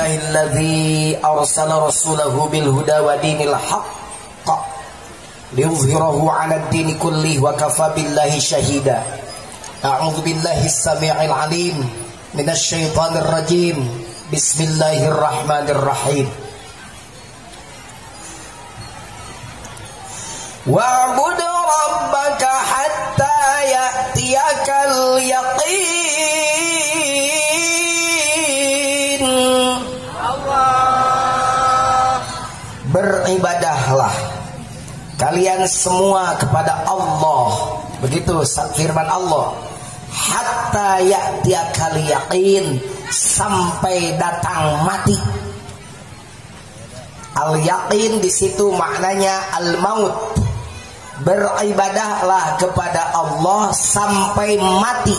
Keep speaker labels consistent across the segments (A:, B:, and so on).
A: Alhamdulillahilladzi arsala rasulahu bil huda wa dinil haqq liyuzhirahu 'ala ad-dini kullihi wa kafa billahi shahida. A'udzu billahi as-sami'il 'alim minasy syaithanir rajim. Bismillahirrahmanirrahim. Wa'bud rabbaka hatta ya'tiyakal yaqin. Allah. Beribadahlah kalian semua kepada Allah. Begitu firman Allah. Hatta ya'tiyakal yaqin, sampai datang mati. Al-yaqin di situ maknanya al-maut. Beribadahlah kepada Allah sampai mati.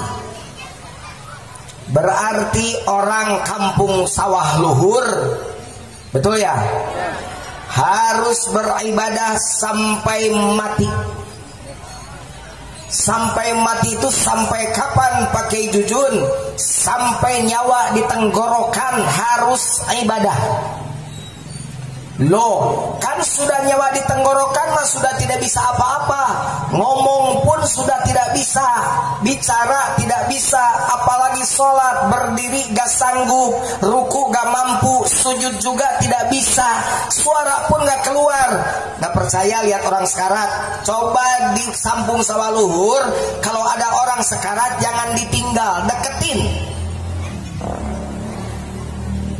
A: Berarti orang kampung sawah luhur, betul ya? Harus beribadah sampai mati. Sampai mati itu sampai kapan pakai jujun? Sampai nyawa di tenggorokan harus ibadah. Loh, kan sudah nyawa di tenggorokan mah sudah tidak bisa apa-apa. Ngomong pun sudah tidak bisa, bicara tidak bisa, apalagi sholat, berdiri gak sanggup, ruku gak mampu, sujud juga tidak bisa, suara pun gak keluar. Gak percaya, lihat orang sekarat. Coba di kampung sawah luhur, kalau ada orang sekarat jangan ditinggal, deketin.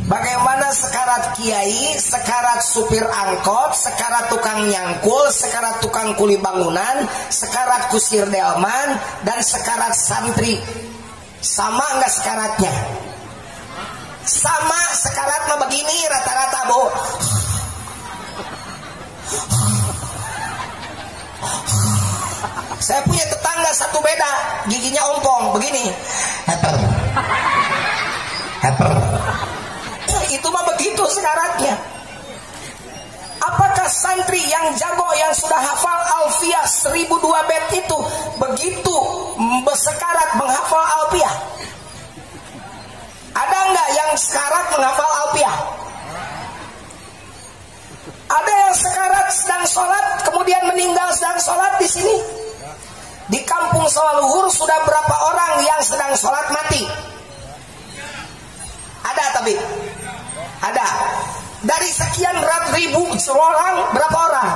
A: Bagaimana sekarat kiai, sekarat supir angkot, sekarat tukang nyangkul, sekarat tukang kuli bangunan, sekarat kusir delman, dan sekarat santri. Sama enggak sekaratnya? Sama, sekarat mah begini rata-rata, Bu. Saya punya tetangga satu beda, giginya ompong, begini. Heper. Itu mah begitu sekaratnya. Apakah santri yang jago, yang sudah hafal Alfiyah 1002 bait itu begitu bersekarat menghafal Alfiyah? Ada enggak yang sekarat menghafal Alfiyah? Ada yang sekarat sedang sholat kemudian meninggal sedang sholat di sini? Di kampung sawah luhur sudah berapa orang yang sedang sholat mati? Ada tapi? Ada. Dari sekian ribu orang, berapa orang?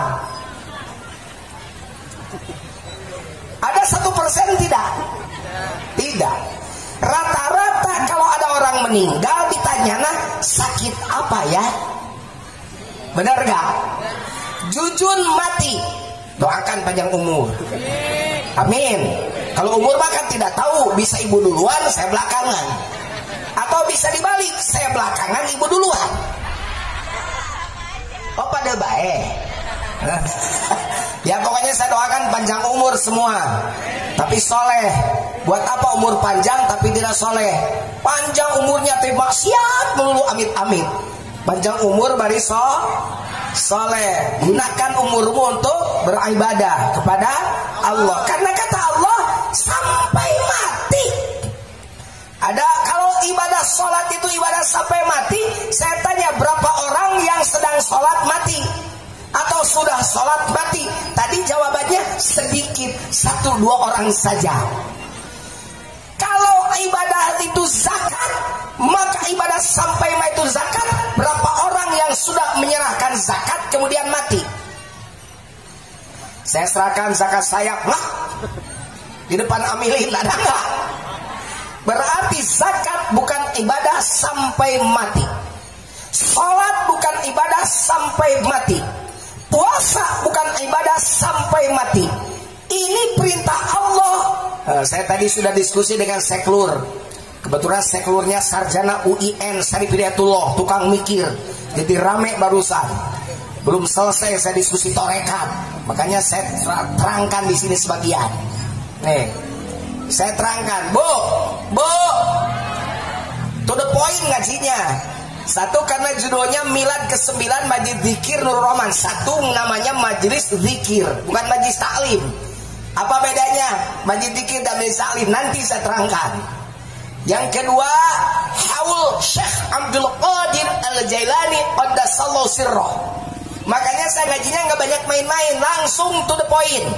A: Ada 1% tidak? Tidak. Rata-rata kalau ada orang meninggal ditanya, nah sakit apa ya? Benar gak? Jujun mati, doakan panjang umur. Amin. Kalau umur bahkan tidak tahu, bisa ibu duluan, saya belakangan. Atau bisa dibalik, saya belakangan, ibu duluan. Oh pada baik. Ya pokoknya saya doakan panjang umur semua, tapi soleh. Buat apa umur panjang tapi tidak soleh? Panjang umurnya tapi maksiat melulu, amit-amit. Panjang umur bari soleh. Gunakan umurmu untuk beribadah kepada Allah. Karena kata Allah sampai mati. Ada, kalau ibadah sholat itu ibadah sampai mati, saya tanya berapa orang yang sedang sholat mati atau sudah sholat mati? Tadi jawabannya sedikit, 1-2 orang saja. Kalau ibadah itu zakat, maka ibadah sampai mati itu zakat. Berapa orang yang sudah menyerahkan zakat kemudian mati? Saya serahkan zakat saya, di depan amilin, ada nggak? Berarti zakat bukan ibadah sampai mati. Sholat bukan ibadah sampai mati. Puasa bukan ibadah sampai mati. Ini perintah Allah. Saya tadi sudah diskusi dengan seklur. Kebetulan seklurnya sarjana UIN Syarif Hidayatullah, tukang mikir. Jadi rame barusan. Belum selesai saya diskusi torekat. Makanya saya terangkan di sini sebagian. Nih. Saya terangkan, Bu, to the point ngajinya. Satu karena judulnya Milad ke-9 Majlis Zikir Nur Rahman. Satu namanya Majelis Zikir, bukan Majelis Taklim. Apa bedanya Majelis Zikir dan Majelis Taklim? Nanti saya terangkan. Yang kedua, Qaul Syekh Abdul Qadir Al-Jailani qaddasallahu sirrah. Makanya saya ngajinya nggak banyak main-main, langsung to the point.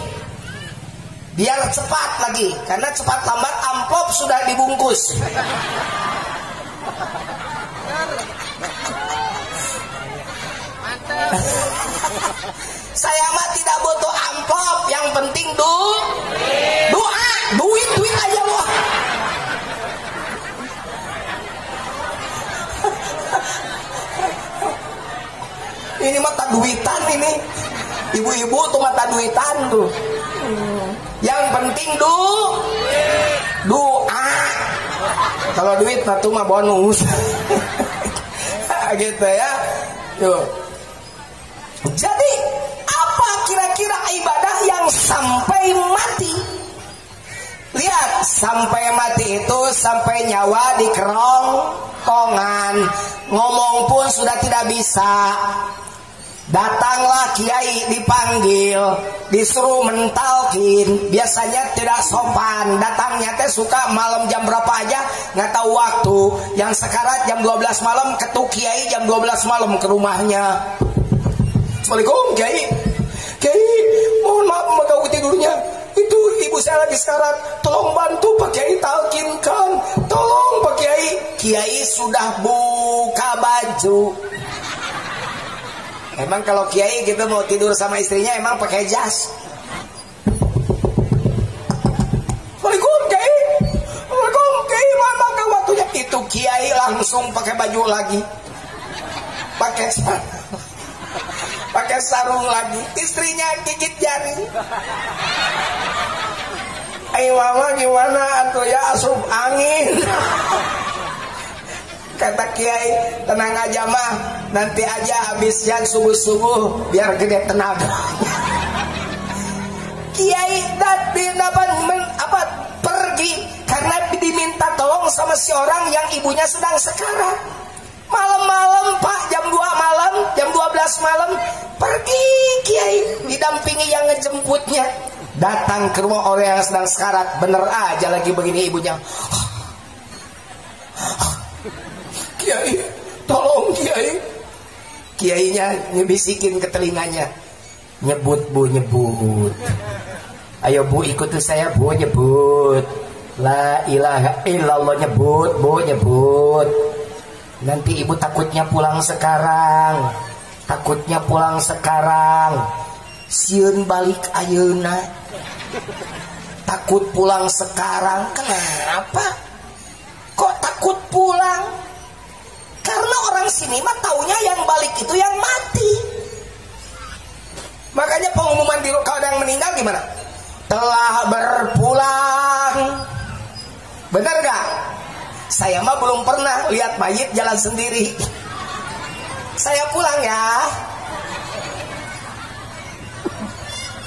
A: Biar cepat lagi, karena cepat lambat amplop sudah dibungkus. Saya mah tidak butuh amplop, yang penting doa, duit aja loh. Ini mata duitan ini, ibu-ibu tuh mata duitan tuh. Yang penting doa. Kalau duit itu mah bonus. Gitu ya. Tuh. Jadi apa kira-kira ibadah yang sampai mati? Lihat, sampai mati itu sampai nyawa di kerongkongan, ngomong pun sudah tidak bisa. Datanglah kiai dipanggil, disuruh mentalkin, biasanya tidak sopan. Datangnya teh suka malam jam berapa aja, nggak tahu waktu. Yang sekarang jam 12 malam ketuk kiai jam 12 malam ke rumahnya. Assalamualaikum kiai. Kiai, mohon maaf mengganggu tidurnya. Itu ibu saya lagi sekarat, tolong bantu Pak Kiai talkinkan. Tolong Pak Kiai. Kiai sudah buka baju. Emang kalau kiai gitu mau tidur sama istrinya emang pakai jas? Assalamualaikum kiai. Assalamualaikum kiai, mana ke waktunya? Itu kiai langsung pakai baju lagi, pakai sarung lagi, istrinya gigit jari. Ayo mama gimana atuh ya asup angin. Kata kiai, tenang aja mah, nanti aja habis yang subuh-subuh biar gede tenaga. Kiai dapat pergi karena diminta tolong sama si orang yang ibunya sedang sekarat. Malam-malam Pak, jam 2 malam, jam 12 malam pergi kiai didampingi yang ngejemputnya. Datang ke rumah orang yang sedang sekarat, bener aja lagi begini ibunya. Kiai, tolong Kiai. Kiainya ngebisikin ke telinganya, nyebut Bu, nyebut. Ayo Bu, ikuti saya Bu, nyebut La ilaha illallah, nyebut Bu, nyebut. Nanti ibu takutnya pulang sekarang, takutnya pulang sekarang. Sieun balik ayeuna. Takut pulang sekarang. Kenapa? Kok takut pulang? Karena orang sini mah taunya yang balik itu yang mati. Makanya pengumuman kalau ada yang meninggal gimana? Telah berpulang. Benar gak? Saya mah belum pernah lihat mayit jalan sendiri. Saya pulang ya.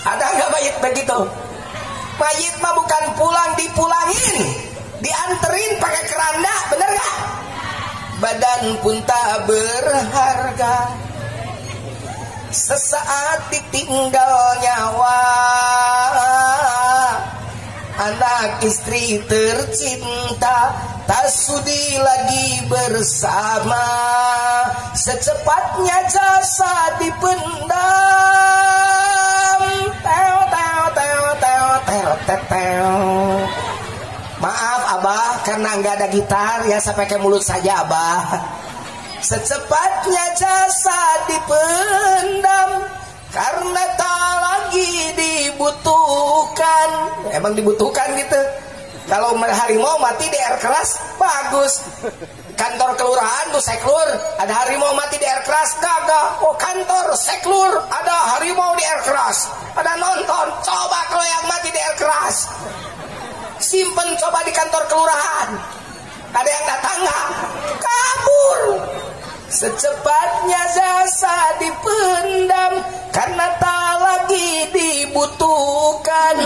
A: Ada gak mayit begitu? Mayit mah bukan pulang, dipulangin, dianterin pakai keranda. Benar gak? Badan pun tak berharga, sesaat ditinggal nyawa. Anak istri tercinta tak sudi lagi bersama. Secepatnya jasa dipendam. Maaf Abah, karena nggak ada gitar ya saya pakai mulut saja Abah. Secepatnya jasa dipendam karena tak lagi dibutuhkan. Emang dibutuhkan gitu. Kalau harimau mati di air keras bagus. Kantor kelurahan tuh seklur, ada harimau mati di air keras kagak. Oh kantor seklur ada harimau di air keras, ada nonton. Coba kalau yang mati di air keras, simpen coba di kantor kelurahan, ada yang datang nggak? Kabur. Secepatnya jasa dipendam karena tak lagi dibutuhkan.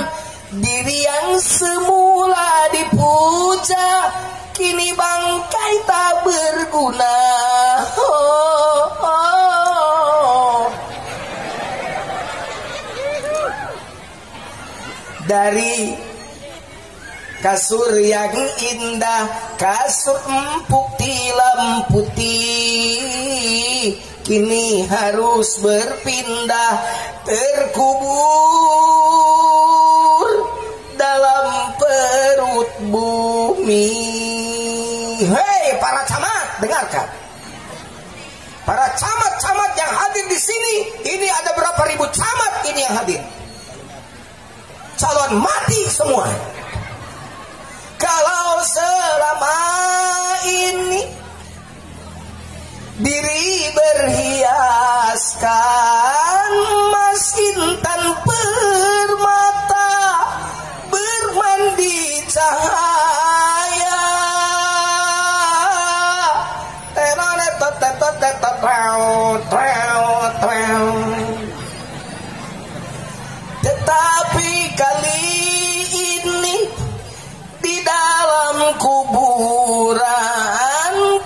A: Diri yang semula dipuja kini bangkai tak berguna. Dari kasur yang indah, kasur empuk tilam putih, kini harus berpindah terkubur dalam perut bumi. Hei para camat, dengarkan. Para camat-camat yang hadir di sini, ini ada berapa ribu camat ini yang hadir. Calon mati semua. Kalau selama ini diri berhiaskan emas intan permata, bermandi cahaya, tetapi kali ini di dalam kuburan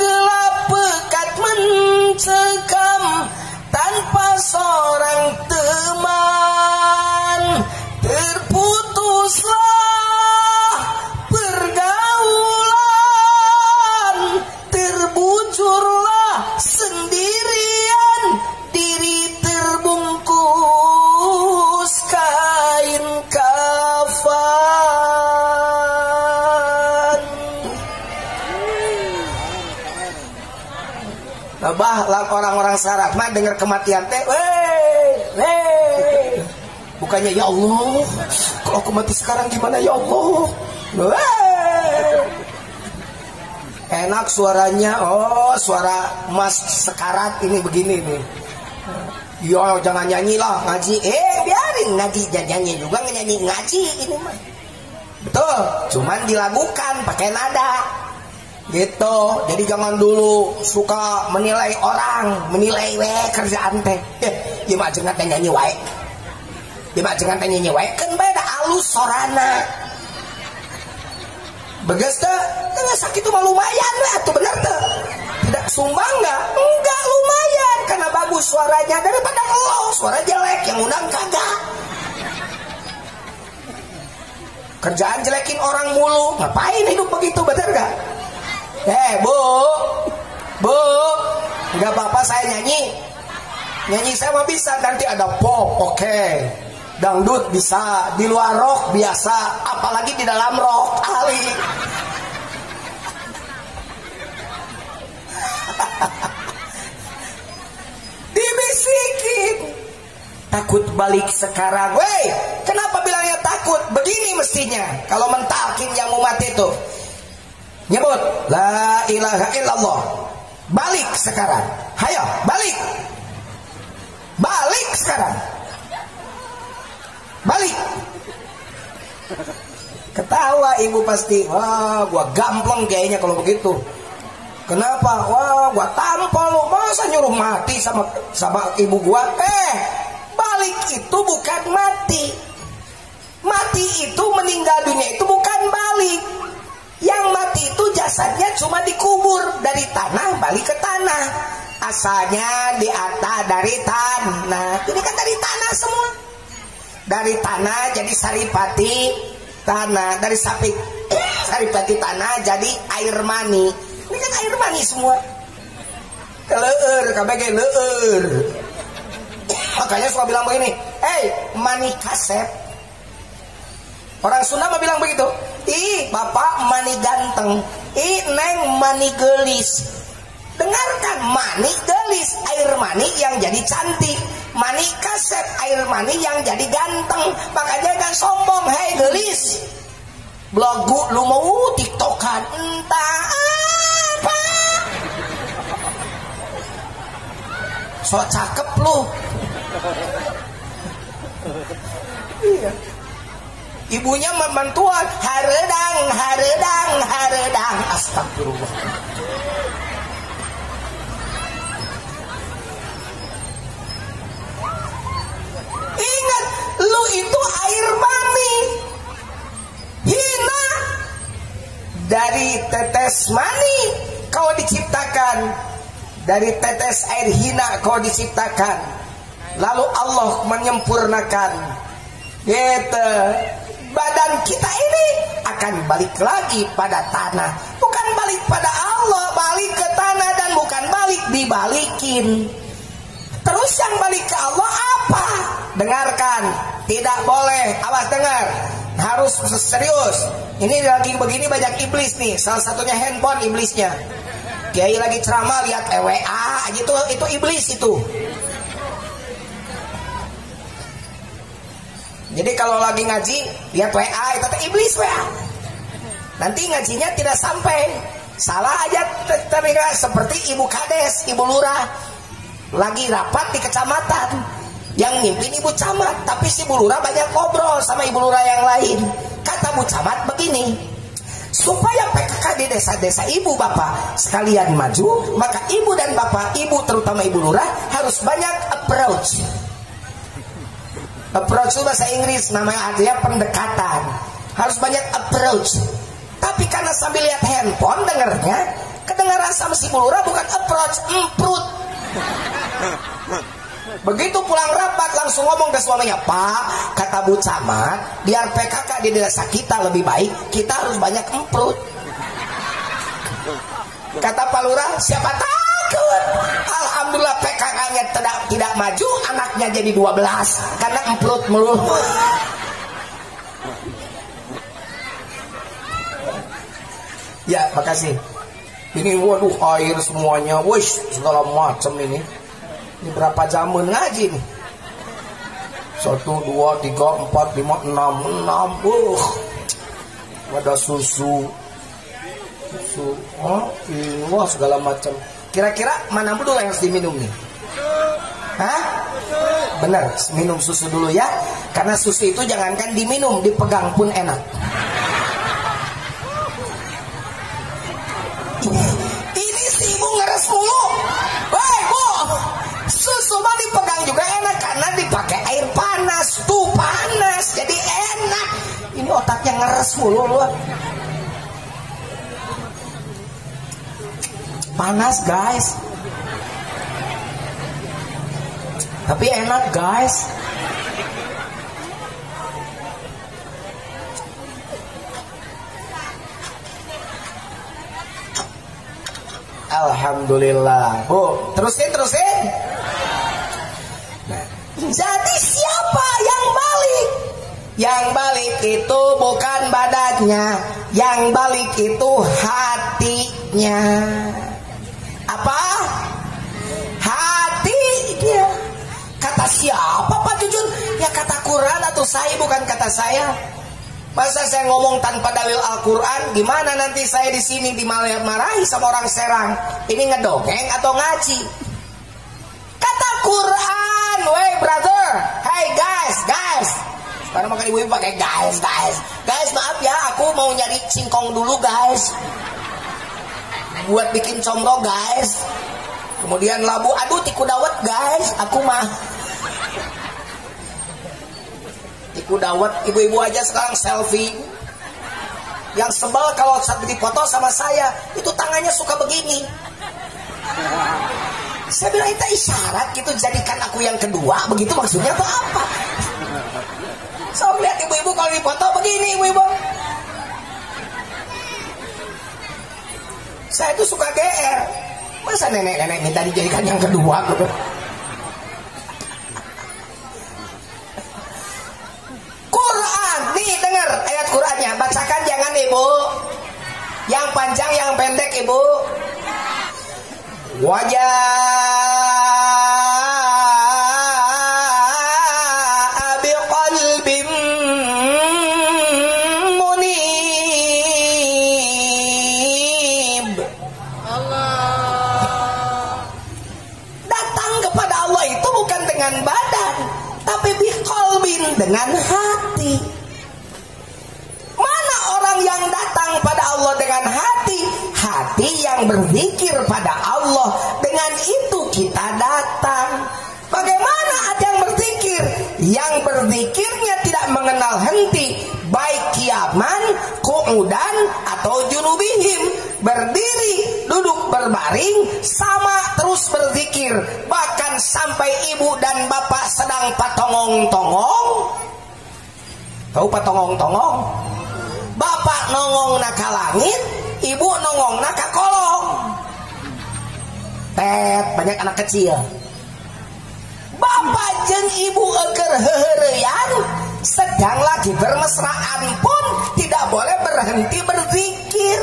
A: gelap pekat mencekam, tanpa seorang teman terputuslah pergaulan, terbujurlah sendirian, diri terbungkus kain kafan. Bah orang-orang Sarat mah dengar kematian teh, bukannya ya Allah, kalau aku mati sekarang gimana ya Allah? Enak suaranya, oh suara Mas Sekarat ini begini nih. Yo jangan nyanyi lah, ngaji. Biarin ngaji, nyanyi juga nyanyi ngaji ini mah. Betul, cuman dilakukan pakai nada. Gitu. Jadi jangan dulu suka menilai orang, menilai kerjaan teh. Ieu mah jeung teh nyanyi wae. Ieu mah jeung teh nyanyi wae kan beda alus sorana. Beges teh, tengah sakit mah lumayan we atuh bener teh. Tidak sumbang enggak? Enggak, lumayan karena bagus suaranya daripada lo suara jelek yang undang kagak. Kerjaan jelekin orang mulu, ngapain hidup begitu, bener gak? Bu, nggak apa-apa saya nyanyi saya mah bisa, nanti ada pop, oke. Dangdut bisa, di luar rock biasa, apalagi di dalam rock, ahli. Dibisikin, takut balik sekarang. Wey, kenapa bilangnya takut? Begini mestinya, kalau mentalkin yang mau mati itu nyebut la ilaha illallah, balik sekarang, hayo balik sekarang, balik. Ketawa ibu pasti, wah gua gampleng kayaknya kalau begitu. Kenapa? Wah gua tampol lu, masa nyuruh mati sama ibu gua. Balik itu bukan mati. Mati itu meninggal dunia itu bukan balik. Yang mati itu jasadnya cuma dikubur dari tanah balik ke tanah. Asalnya di atas dari tanah. Ini kan dari tanah semua. Dari tanah jadi saripati tanah, dari saripati tanah jadi air mani. Ini kan air mani semua. Keleur, kabeh leur. Makanya suka bilang begini, mani kasep. Orang Sunda mah bilang begitu. Bapak mani ganteng, neng mani gelis. Dengarkan, mani gelis, air mani yang jadi cantik. Mani kasep, air mani yang jadi ganteng. Makanya kan sombong, hei gelis. Blogu lu mau tiktokan, entah apa. So cakep lu. Iya. Ibunya membantuan, haredang, astagfirullah. Ingat, lu itu air mani. Hina. Dari tetes mani kau diciptakan. Dari tetes air hina kau diciptakan. Lalu Allah menyempurnakan. Gitu. Badan kita ini akan balik lagi pada tanah. Bukan balik pada Allah, balik ke tanah, dan bukan balik dibalikin. Terus yang balik ke Allah apa? Dengarkan, tidak boleh, awas dengar, harus serius. Ini lagi begini banyak iblis nih, salah satunya handphone iblisnya. Kiai lagi ceramah lihat WA gitu, itu iblis itu. Jadi kalau lagi ngaji lihat WA itu iblis WA. Nanti ngajinya tidak sampai, salah aja teringat seperti ibu kades, ibu lurah lagi rapat di kecamatan, yang mimpin ibu camat, tapi si ibu lurah banyak ngobrol sama ibu lurah yang lain. Kata bu camat begini, supaya PKK di desa-desa ibu bapak sekalian maju, maka ibu dan bapak, ibu terutama ibu lurah harus banyak approach. Approach itu bahasa Inggris, namanya artinya pendekatan. Harus banyak approach. Tapi karena sambil lihat handphone dengernya, kedengaran sama si ibu lurah bukan approach, emprut. Begitu pulang rapat langsung ngomong ke suaminya, Pak, kata bu camat, biar PKK di desa kita lebih baik, kita harus banyak emprut. Kata Pak Lurah, siapa takut? Alhamdulillah PKK-nya tidak maju, anaknya jadi 12 karena emprut melulu. Ya, makasih. Ini waduh air semuanya, wush, segala macam ini. Ini berapa jaman ngaji nih? 1, 2, 3, 4, 5, 6. Ada susu. Wah segala macam. Kira-kira mana dulu yang harus diminum nih? Hah? Benar, minum susu dulu ya. Karena susu itu jangankan diminum, dipegang pun enak. Ini si ibu ngeres mulu. Woi bu, susu mah dipegang juga enak karena dipakai air panas. Tuh panas, jadi enak. Ini otaknya ngeres mulu lu. Panas guys, tapi enak guys. Alhamdulillah bu, terusin. Nah, jadi siapa yang balik? Yang balik itu bukan badannya, yang balik itu hatinya. Apa? Hatinya. Kata siapa Pak Jujun? Ya kata Quran atau saya, bukan kata saya. Masa saya ngomong tanpa dalil Al-Quran? Gimana nanti saya di sini dimarahi sama orang Serang? Ini ngedongeng atau ngaji? Kata Quran, wey brother, hey guys. Sekarang makan ibu-ibu pakai guys. Guys maaf ya, aku mau nyari singkong dulu guys. Buat bikin comro guys. Kemudian labu, aduh tiku dawet guys. Aku mah tiku dawet, ibu-ibu aja sekarang selfie. Yang sebel kalau saat dipoto sama saya, itu tangannya suka begini. Saya bilang itu isyarat gitu, jadikan aku yang kedua. Begitu maksudnya atau apa? So lihat ibu-ibu kalau dipoto begini ibu-ibu. Saya tuh suka GR. Masa nenek-nenek minta dijadikan yang kedua gitu. Quran, nih dengar ayat Qurannya. Bacakan jangan ibu. Yang panjang yang pendek ibu. Wajah biqalbim munib. Datang kepada Allah itu bukan dengan badan, tapi biqalbin, dengan hati. Mana orang yang datang pada Allah dengan hati? Hati yang berzikir pada Allah. Dengan itu kita datang. Bagaimana ada yang berzikir? Yang berzikirnya tidak mengenal henti, baik kiaman, qu'udan atau junubihim, berdiri, duduk, berbaring, sama terus berzikir. Bahkan sampai ibu dan bapak sedang patongong-tongong. Tahu patongong-tongong? bapak nongong ka langit, ibu nongong ka kolong. Tet, banyak anak kecil. Bapak jeung ibu keur heureyan sedang lagi bermesraan pun tidak boleh berhenti berzikir.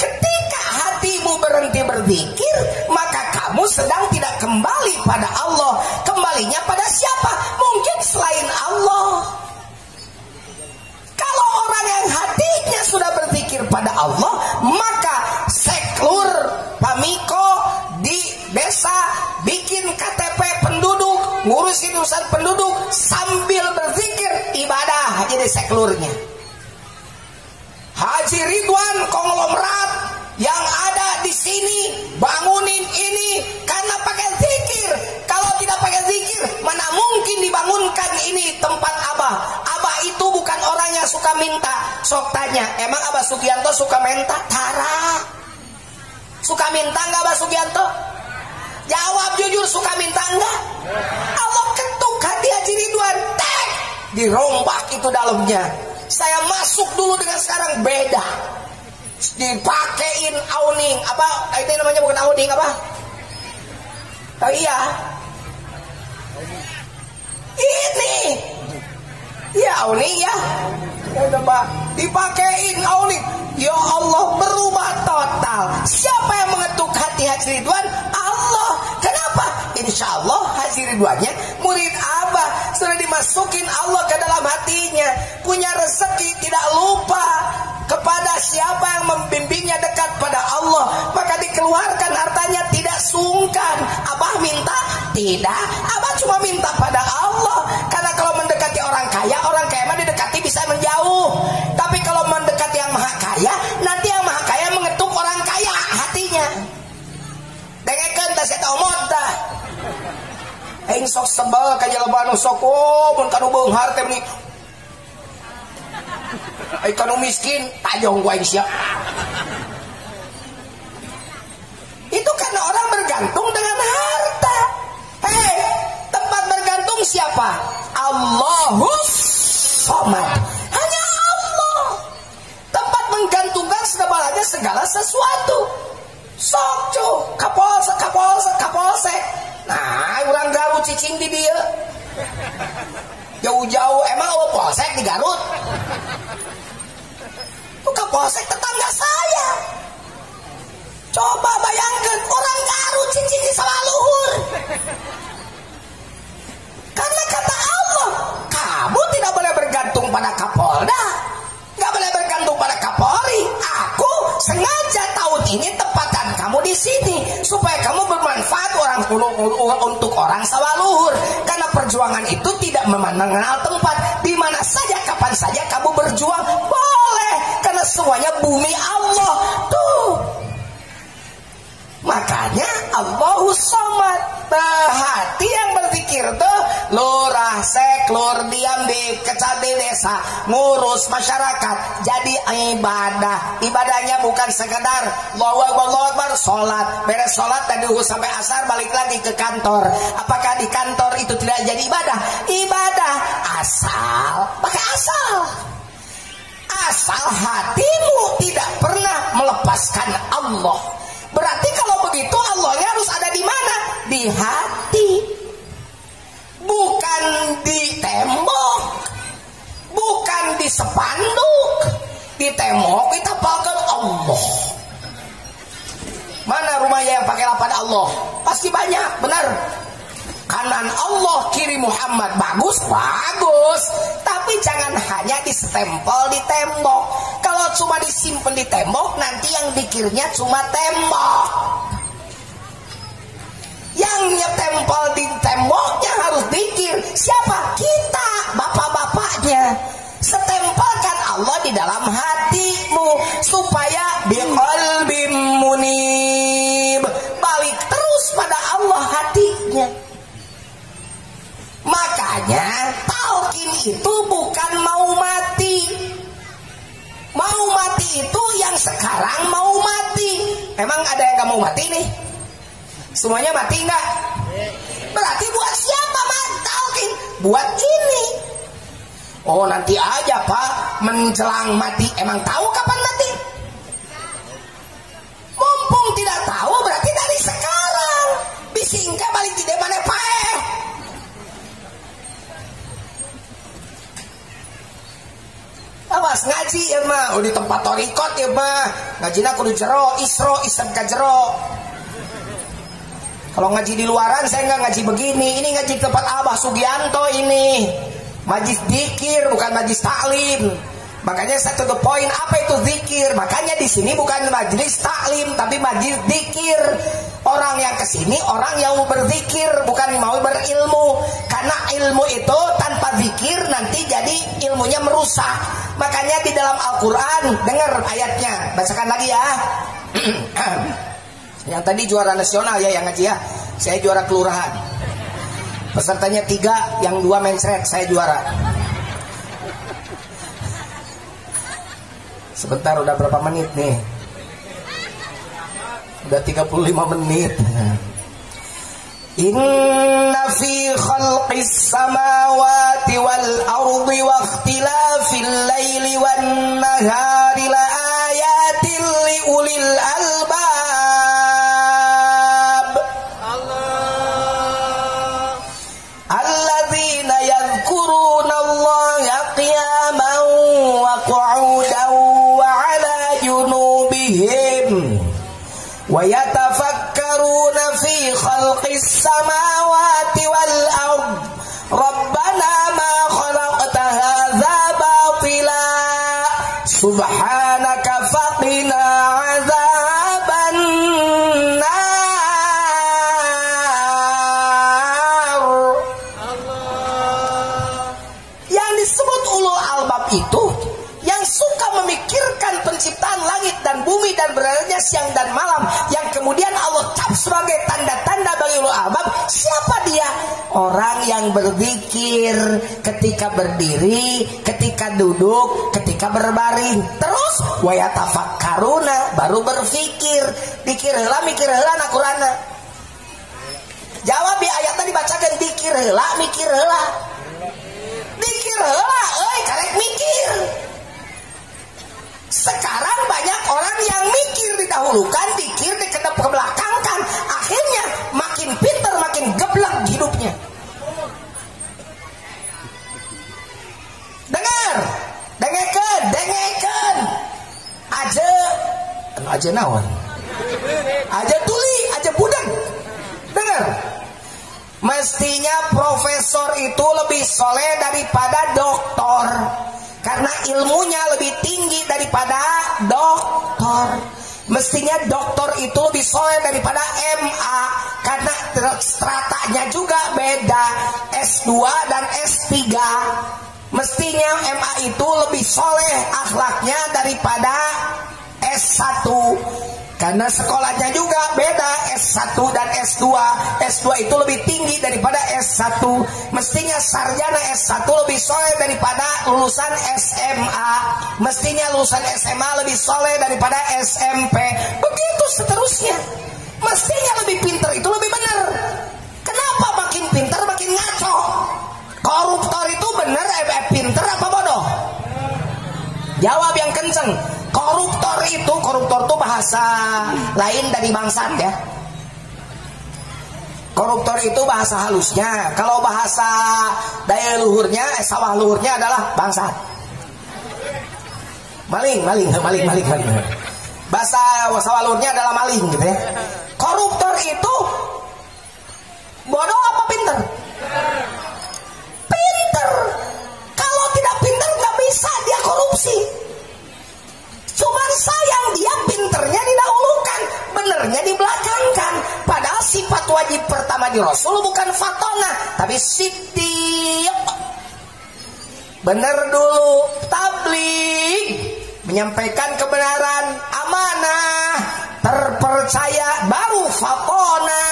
A: Ketika hatimu berhenti berzikir, maka kamu sedang tidak kembali pada Allah. Kembalinya pada siapa? Mungkin selain Allah. Kalau orang yang hatinya sudah berzikir pada Allah, maka seklur pamiko di desa bikin KTP penduduk, ngurusin urusan penduduk sambil berzikir, ibadah jadi seklurnya. Haji Ridwan konglomerat yang ada di sini bangunin ini karena pakai zikir. Kalau tidak pakai zikir, mana mungkin dibangunkan ini tempat Abah. Abah itu bukan orang yang suka minta. Sok tanya, emang Abah Sugianto suka minta? Tara. Suka minta enggak Abah Sugianto? Jawab jujur, suka minta enggak? Allah ketuk hati Haji Ridwan, tek, dirombak itu dalamnya. Saya masuk dulu dengan sekarang beda. Dipakein awning apa? Itu namanya bukan awning apa? Oh iya. Ini. Ya awning ya. Ya coba dipakein awning. Ya Allah, berubah total. Siapa yang mengetuk hati Haji Ridwan? Allah. Kenapa? Insya Allah Haji Ridwannya murid Abah, sudah dimasukin Allah ke dalam hatinya, punya rezeki, tidak lupa kepada siapa yang membimbingnya dekat pada Allah, maka dikeluarkan hartanya, tidak sungkan. Abah minta? Tidak, Abah cuma minta pada Allah. Karena kalau mendekati orang kaya mah didekati bisa menjauh. Tapi kalau mendekati yang maha kaya, nanti yang maha kaya mengetuk orang kaya hatinya. Dengekeun tah eta omot tah. Aing sok sebel ka jelema nu sok mun kanu beunghar teh meni. Ai kanu miskin tajong gua sia. Itu karena orang bergantung dengan harta. Hei, tempat bergantung siapa? Allahus Somad. Hanya Allah. Tempat menggantungkan segala sesuatu. Sok cu, kapolsek. Nah, orang Garut cicing di dia. Jauh-jauh emang ada polsek di Garut? Bukan polsek tetangga saya. Coba bayangkan orang Garut cicing di Sawaluhur. Karena kata Allah, kamu tidak boleh bergantung pada Kapolda, nggak boleh bergantung pada Kapolri. Aku sengaja tahun ini tempatkan kamu di sini supaya kamu bermanfaat untuk orang Sawaluhur. Karena perjuangan itu tidak mengenal tempat, di mana saja kapan saja kamu berjuang boleh, karena semuanya bumi Allah tuh. Makanya Allahus Somad, hati yang berzikir tuh lurah seklur diam di kecamatan desa ngurus masyarakat jadi ibadahnya bukan sekedar Allahu Akbar sholat, beres sholat tadi sampai asar balik lagi ke kantor. Apakah di kantor itu tidak jadi ibadah asal pakai asal hatimu tidak pernah melepaskan Allah. Berarti kalau begitu Allahnya harus ada di mana? Di hati. Bukan di tembok. Bukan di spanduk. Di tembok kita pakai Allah. Mana rumahnya yang pakai lapan Allah? Pasti banyak, benar. Kanan Allah, kiri Muhammad. Bagus. Tapi jangan hanya ditempel di tembok. Kalau cuma disimpan di tembok, nanti yang dikirnya cuma tembok. Yang nyetempel di temboknya harus dikir. Siapa? Kita, bapak-bapaknya. Setempelkan Allah di dalam hatimu supaya biqalbim munib, balik terus pada Allah hatinya. Makanya talqin itu bukan mau mati. Mau mati itu yang sekarang mau mati. Emang ada yang gak mau mati nih? Semuanya mati enggak? Berarti buat siapa talqin? Buat ini. Oh nanti aja Pak, menjelang mati. Emang tahu kapan mati? Mumpung tidak tahu berarti dari sekarang. Bisingka balik di mana Pak? Awas ngaji ya mah, di tempat torikot ya mah. Ngajina kudu jero, isro, isem ka jero. Kalau ngaji di luaran saya nggak ngaji begini. Ini ngaji tempat Abah Sugianto ini. Majlis dzikir bukan majlis taklim. Makanya saya to the point, apa itu zikir? Makanya di sini bukan majlis taklim tapi majlis dzikir. Orang yang kesini orang yang mau berzikir bukan mau berilmu. Karena ilmu itu tanpa zikir nanti jadi ilmunya merusak. Makanya di dalam Al-Quran dengar ayatnya, bacakan lagi ya. Yang tadi juara nasional ya yang ngaji ya. Saya juara kelurahan. Pesertanya 3, yang 2 mencret, saya juara. Sebentar, udah berapa menit nih? Udah 35 menit. Inna fi khalqis samawati wal ardi wa ikhtilafil laili wan nahari la ayatin li ulil albab. Alladzina yadhkuruna Allaha qiyaman wa qu'udan wa 'ala junubihim wa yatafakkaruna fi khalqis samawati wal ard rabbana ma khalaqta hadza batila subhanaka faqina azaban nar. Yang disebut ulul albab itu yang suka memikirkan penciptaan langit dan bumi dan beradanya siang dan malam, yang kemudian Allah cap sebagai tanda-tanda bagi ulul albab. Siapa dia? Orang yang berzikir ketika berdiri, ketika duduk, ketika berbaring. Terus wa yatafakkaruna, baru berfikir, dikir heula mikir heula na Qur'ana. Jawab di ayat tadi bacakan, dikir heula mikir heula. Dikir heula euy karek mikir. Sekarang banyak orang yang mikir didahulukan, dikir dikebelakangkan. Akhirnya makin pintar makin geblek hidupnya. Dengar, dengekeun. Aja naon? Aja tuli, aja budak. Dengar. Mestinya profesor itu lebih soleh daripada doktor. Karena ilmunya lebih tinggi daripada doktor. Mestinya doktor itu lebih soleh daripada MA. Karena stratanya juga beda, S2 dan S3. Mestinya MA itu lebih soleh akhlaknya daripada S1. Karena sekolahnya juga beda, S1 dan S2. S2 itu lebih tinggi daripada S1. Mestinya sarjana S1 lebih soleh daripada lulusan SMA. Mestinya lulusan SMA lebih soleh daripada SMP. Begitu seterusnya. Mestinya lebih pintar itu lebih benar. Kenapa makin pintar makin ngaco? Koruptor itu benar pintar apa bodoh? Jawab yang kenceng. Koruptor itu bahasa lain dari bangsat ya. Koruptor itu bahasa halusnya. Kalau bahasa daya luhurnya, sawah luhurnya adalah bangsat. Maling. Bahasa sawah luhurnya adalah maling gitu ya. Koruptor itu bodoh apa pinter? Pinter. Kalau tidak pinter nggak bisa dia korupsi. Cuman sayang dia pinternya didahulukan, benernya dibelakangkan. Padahal sifat wajib pertama di Rasul bukan fatona, tapi siddiq. Bener dulu, tabligh, menyampaikan kebenaran, amanah, terpercaya, baru fatona,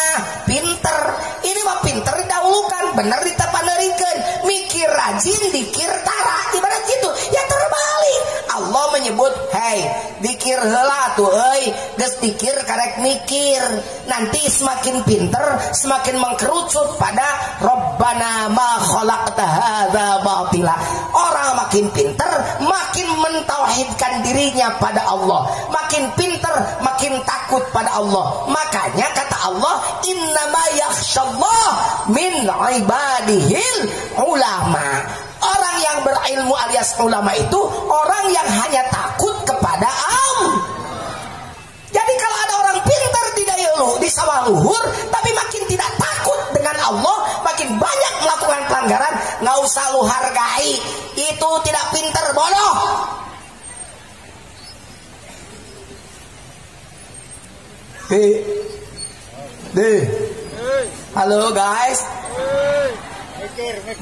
A: pinter. Ini mah pinter didahulukan, bener ditapanarikeun, mikir rajin, dikir tara, ibarat gitu. Ya terbalik. Allah nyebut, "Hei, dikir heula tuh euy, geus dikir karek mikir." Nanti semakin pinter, semakin mengkerucut pada Rabbana ma khalaqta hadza batila. Orang makin pinter, makin mentauhidkan dirinya pada Allah. Makin pinter, makin takut pada Allah. Makanya kata Allah, "Innama yakhsyallah min ibadihil ulama." Orang yang berilmu alias ulama itu orang yang hanya takut kepada Allah. Jadi kalau ada orang pintar di dayuluh, di sawah luhur, tapi makin tidak takut dengan Allah, makin banyak melakukan pelanggaran, nggak usah lu hargai. Itu tidak pintar, bodoh. Halo guys.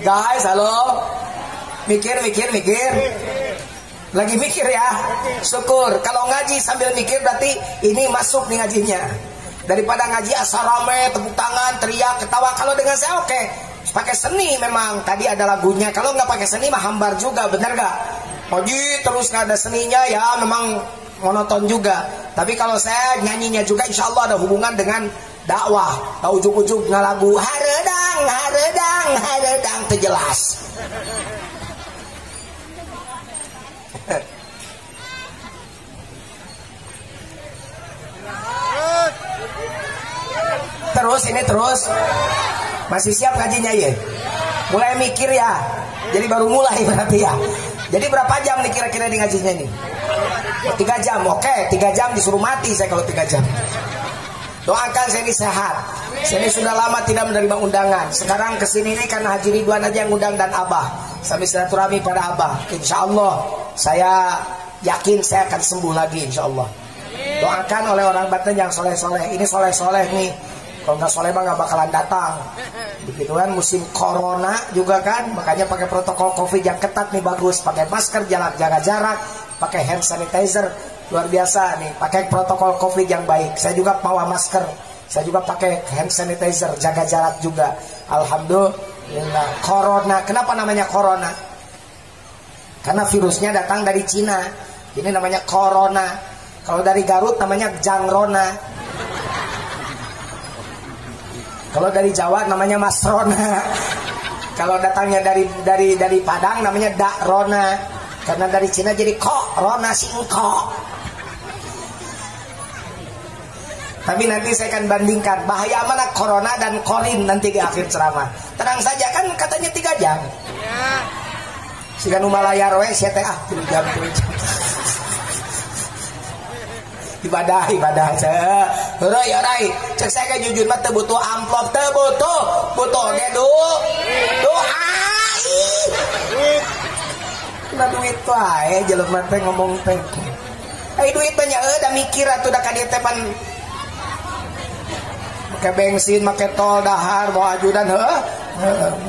A: Guys, halo. Mikir. Lagi mikir ya. Syukur. Kalau ngaji sambil mikir berarti ini masuk nih ngajinya. Daripada ngaji asal rame, tepuk tangan, teriak, ketawa. Kalau dengan saya oke. Pakai seni memang. Tadi ada lagunya. Kalau nggak pakai seni mah hambar juga, bener nggak? Ngaji terus nggak ada seninya ya memang monoton juga. Tapi kalau saya nyanyinya juga insya Allah ada hubungan dengan dakwah. Ujuk-ujuk ngalagu haredang terjelas. Terus masih siap ngajinya ya? Mulai mikir ya. Jadi baru mulai berarti ya. Jadi berapa jam nih kira-kira di ngajinya ini? 3 jam. Oke, 3 jam disuruh mati saya kalau 3 jam. Doakan saya ini sehat. Saya ini sudah lama tidak menerima undangan. Sekarang kesini ini karena Haji Ridwan aja yang undang dan Abah. Sambil silaturahmi pada Abah. Insya Allah saya yakin saya akan sembuh lagi insya Allah. Doakan oleh orang Banten yang soleh-soleh. Ini soleh-soleh nih. Kalau nggak soleh mah nggak bakalan datang. Begitu kan musim corona juga kan. Makanya pakai protokol COVID yang ketat nih bagus. Pakai masker, jaga jarak. Pakai hand sanitizer. Luar biasa nih, pakai protokol COVID yang baik. Saya juga bawa masker, saya juga pakai hand sanitizer, jaga jarak juga. Alhamdulillah. Corona, kenapa namanya corona? Karena virusnya datang dari Cina. Ini namanya corona. Kalau dari Garut namanya jangrona. Kalau dari Jawa namanya masrona. Kalau datangnya dari Padang namanya dakrona. Karena dari Cina jadi corona singkok. Tapi nanti saya akan bandingkan bahaya mana corona dan korin nanti di akhir ceramah. Tenang saja kan katanya 3 jam. Sigan umalayar we sia teh 3 jam. Ibadah Rai. Cek saya kan jujur mah teu butuh amplop, teu butuh ge doa. Nah duit wae jelema teh ngomong teh. Duit banyak da mikir atuh da ka dieu teh pan make bensin, make tol dahar, mau ajudan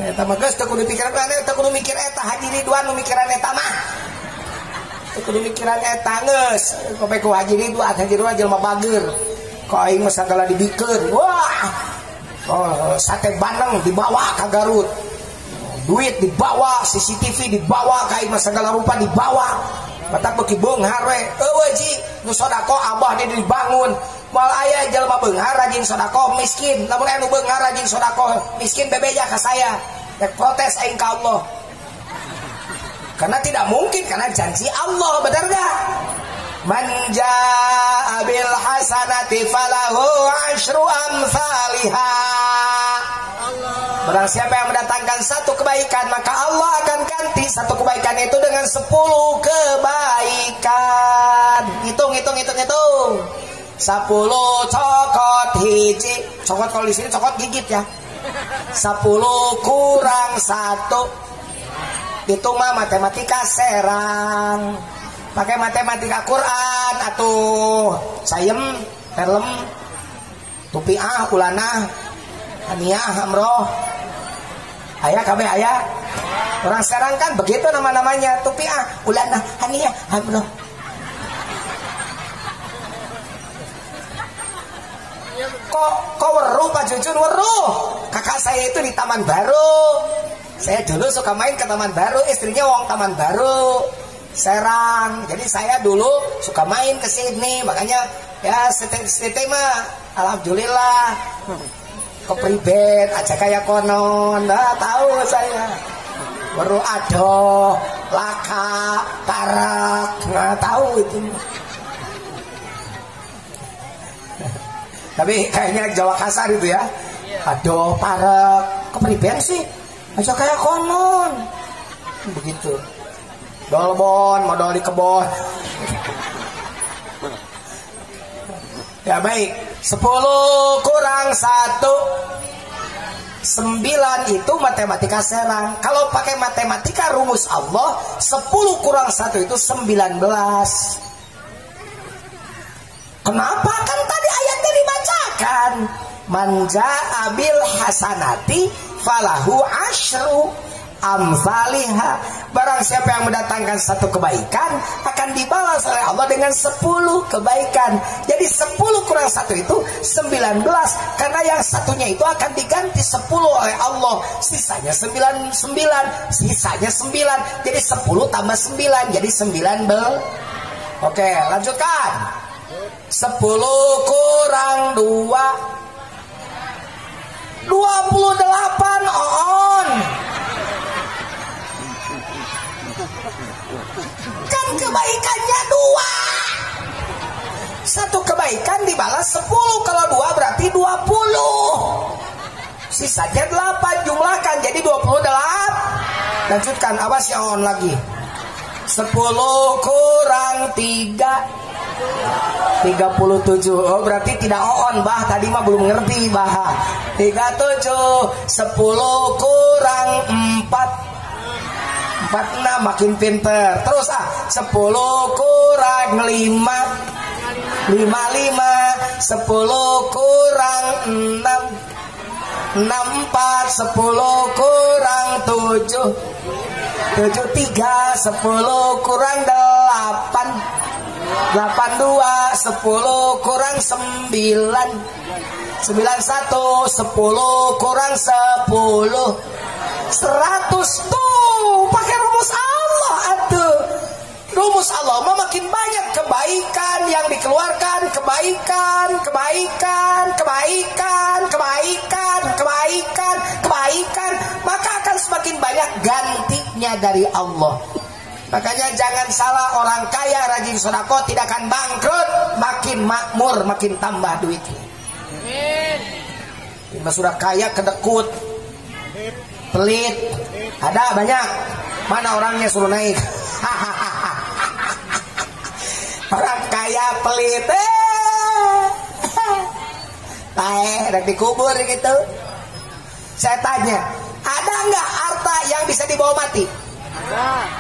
A: eta mah geus teu kudu pikiran teu kudu mikir eta Haji Ridwan nu mikiran eta mah. Teu kudu mikiran eta geus. Kope ku Haji Ridwan jelema bager. Ko aing mah sagala dibikeun. Wah. Sate Bandeng dibawa ka Garut. Duit dibawa, CCTV dibawa, ka aing mah sagala rupa dibawa. Batak beuki beunghar we. Eueuh Ji, nu sodako Abah dia dibangun. Moal aya jelema beunghar rajin sodako miskin. Lamun aya nu beunghar rajin sodako miskin bebeja ka saya. Rek protes aing ka Allah. Karena tidak mungkin, karena janji Allah, benar enggak? Man jaa bil hasanati falahu asyru amsalihha. Barang siapa yang mendatangkan 1 kebaikan, maka Allah akan ganti 1 kebaikan itu dengan 10 kebaikan. Hitung. 10 cokot hiji. Cokot kalau di sini cokot gigit ya. 10 kurang 1. Itu mah matematika serang. Pakai matematika Quran atuh. Sayem, helm, tupiah, ulanah, haniah, hamroh. Ayah kabeh ayah. Orang serang kan begitu nama-namanya. Tupiah, ulanah, haniah, hamroh. Kok weruh Pak Jujun, weruh. Kakak saya itu di Taman Baru. Saya dulu suka main ke Taman Baru, istrinya wong Taman Baru. Serang. Jadi saya dulu suka main ke sini, makanya ya sete mah alhamdulillah kepribet aja kayak konon. Nah, tahu saya. Baru adoh, laka, parak, nggak tahu itu. Tapi kayaknya Jawa kasar itu ya. Aduh, parak, kepribadian sih aja kayak konon. Begitu. Dolbon, modal di kebon. Ya baik, 10 kurang 1 9 itu matematika Serang. Kalau pakai matematika rumus Allah, 10 kurang 1 itu 19. Kenapa? Kan tadi ayatnya dibacakan. Manja abil hasanati falahu asyru amsalihha. Barang siapa yang mendatangkan satu kebaikan akan dibalas oleh Allah dengan 10 kebaikan. Jadi 10 kurang 1 itu 19. Karena yang satunya itu akan diganti 10 oleh Allah. Sisanya 9. Sisanya 9. Jadi 10 tambah 9 jadi 19. Oke, lanjutkan. 10 kurang 2 28 on. Kan kebaikannya 2. Satu kebaikan dibalas 10. Kalau 2 berarti 20. Sisanya 8. Jumlahkan jadi 28. Lanjutkan, awas yang on lagi. 10 kurang 3 37. Oh berarti tidak on, bah. Tadi mah belum ngerti, bah. 37. 10 kurang 4 46. Makin pinter. Terus 10 kurang 5 55. 10 kurang 6 64. 10 kurang 7 73. 10 kurang 8 82. 10 kurang 9 91. 10 kurang 10 100. Tuh pakai rumus Allah. Aduh, rumus Allah makin banyak kebaikan yang dikeluarkan. Kebaikan maka akan semakin banyak gantinya dari Allah. Makanya jangan salah, orang kaya rajin sedekah tidak akan bangkrut, makin makmur, makin tambah duitnya. Ini sudah kaya kedekut, pelit, ada banyak. Mana orangnya suruh naik? Orang kaya pelit, udah dikubur gitu. Saya tanya, ada nggak harta yang bisa dibawa mati?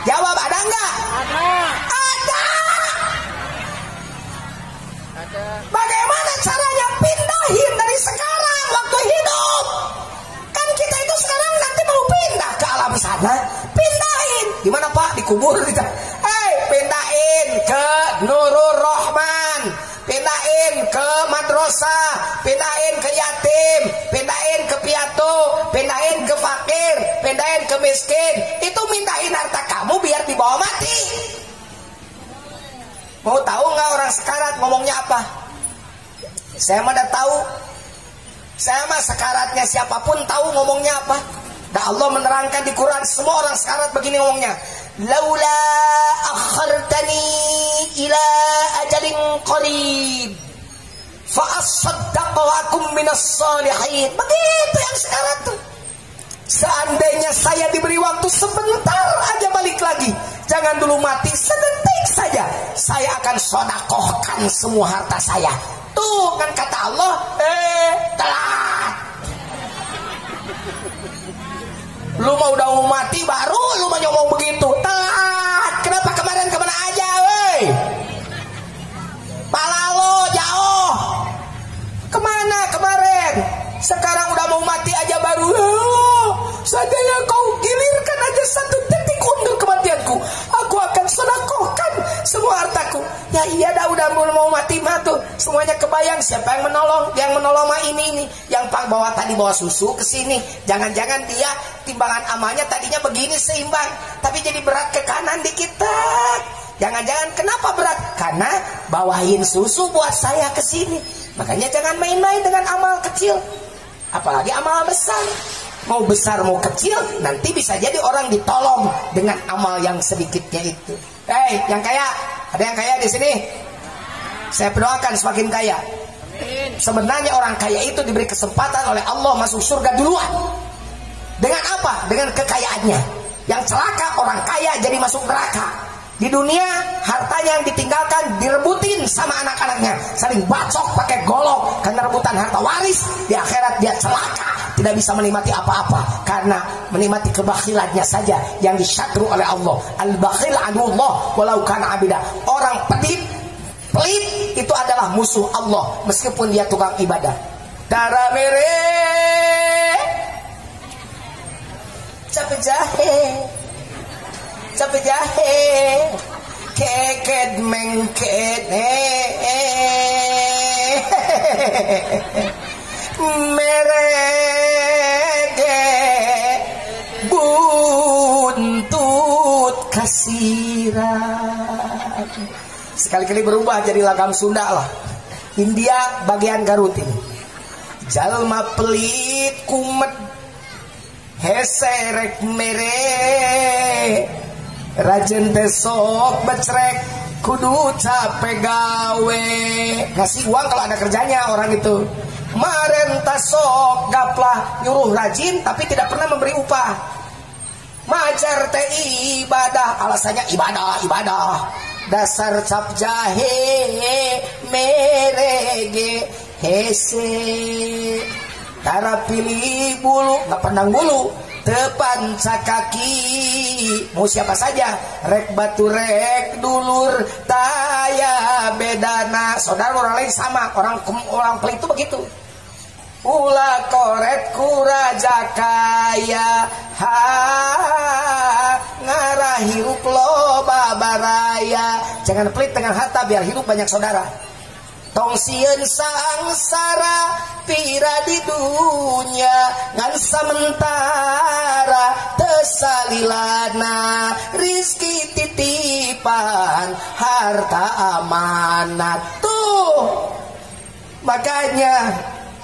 A: Jawab, ada nggak? Ada. Bagaimana caranya pindahin dari sekarang waktu hidup? Kan kita itu sekarang nanti mau pindah ke alam sana. Pindahin. Gimana Pak? Dikubur kita. Pindahin ke Nurul Rahman. Pindahin ke madrasah. Pindahin ke yatim. Pindahin ke piatu. Pindahin ke fakir. Pindahin ke miskin. Itu mindahin harta kamu biar dibawa mati. Mau tahu nggak orang sekarat ngomongnya apa? Saya mah udah tahu. Saya mah sekaratnya siapapun tahu ngomongnya apa. Dan Allah menerangkan di Quran, semua orang sekarat begini ngomongnya. Laula akhartani ila ajalin qarib fa asaddaqu wa akum minas salihin. Begitu yang sekarat tuh. Seandainya saya diberi waktu sebentar aja balik lagi, jangan dulu mati sedetik saja, saya akan sodakohkan semua harta saya. Tuh kan kata Allah, telat. Lu mau udah mau mati baru lu mau ngomong begitu, telat. Kenapa kemarin kemana aja, woi? Pala lo jauh. Kemana kemarin? Sekarang udah mau mati aja baru. Seandainya kau gilirkan aja satu detik untuk kematianku, aku akan sedekahkan semua hartaku. tuh. Ya iya dah, udah mau mati mah tuh. Semuanya kebayang siapa yang menolong. Yang menolong mah ini. Yang bawa tadi bawa susu ke sini. Jangan-jangan dia timbangan amalnya tadinya begini seimbang, tapi jadi berat ke kanan dikit. Jangan-jangan kenapa berat? Karena bawain susu buat saya ke sini. Makanya jangan main-main dengan amal kecil. Apalagi amal besar. Mau besar mau kecil, nanti bisa jadi orang ditolong dengan amal yang sedikitnya itu. Hei, yang kaya, ada yang kaya di sini? Saya doakan semakin kaya. Sebenarnya orang kaya itu diberi kesempatan oleh Allah masuk surga duluan. Dengan apa? Dengan kekayaannya. Yang celaka orang kaya jadi masuk neraka. Di dunia hartanya yang ditinggalkan direbutin sama anak-anaknya, saling bacok pakai golok karena rebutan harta waris. Di akhirat dia celaka, tidak bisa menikmati apa-apa karena menikmati kebakhilannya saja yang disyatru oleh Allah. Al-bakhil aduullah walau kana abida. Orang pelit itu adalah musuh Allah meskipun dia tukang ibadah. Dara mere capek jahe keket mengket mereke buntut kasiran. Sekali-kali berubah jadi lagam Sunda lah. India bagian Garut ini. Jalma pelit kumet heserek mere rajen tesok becrek kudu capek gawe. Ngasih uang kalau ada kerjanya orang itu. Maren tasok gaplah nyuruh rajin tapi tidak pernah memberi upah. Majar teh ibadah, alasannya ibadah. Dasar cap jahe merege hese. Cara pilih bulu, nggak pandang bulu, depan kaki. Mau siapa saja, rek batu rek dulur, taya bedana. Saudara orang lain sama, orang pelit itu begitu. Ulah koret kuraja kaya, ngarah hirup loba baraya. Jangan pelit dengan harta biar hidup banyak saudara. Tong sieun sangsara pira di dunia ngan sementara tesalilana rizki titipan harta amanat tuh. Makanya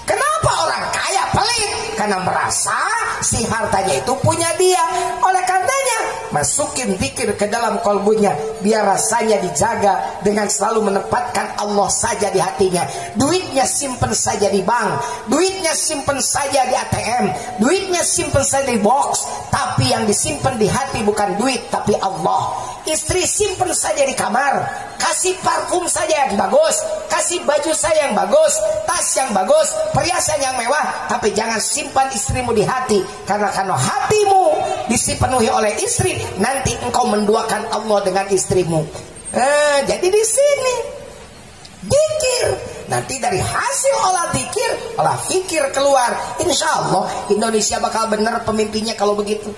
A: kenapa orang kaya pelit? Karena merasa si hartanya itu punya dia. Oleh karenanya masukin zikir ke dalam kolbunya biar rasanya dijaga dengan selalu menempatkan Allah saja di hatinya. Duitnya simpen saja di bank, duitnya simpen saja di ATM, duitnya simpen saja di box, tapi yang disimpan di hati bukan duit tapi Allah. Istri simpen saja di kamar, kasih parfum saja yang bagus, kasih baju saya yang bagus, tas yang bagus, perhiasan yang mewah, tapi jangan simpan istrimu di hati. Karena hatimu dipenuhi oleh istri, nanti engkau menduakan Allah dengan istrimu. Jadi di sini zikir, nanti dari hasil olah zikir, olah fikir keluar. Insya Allah Indonesia bakal benar pemimpinnya kalau begitu.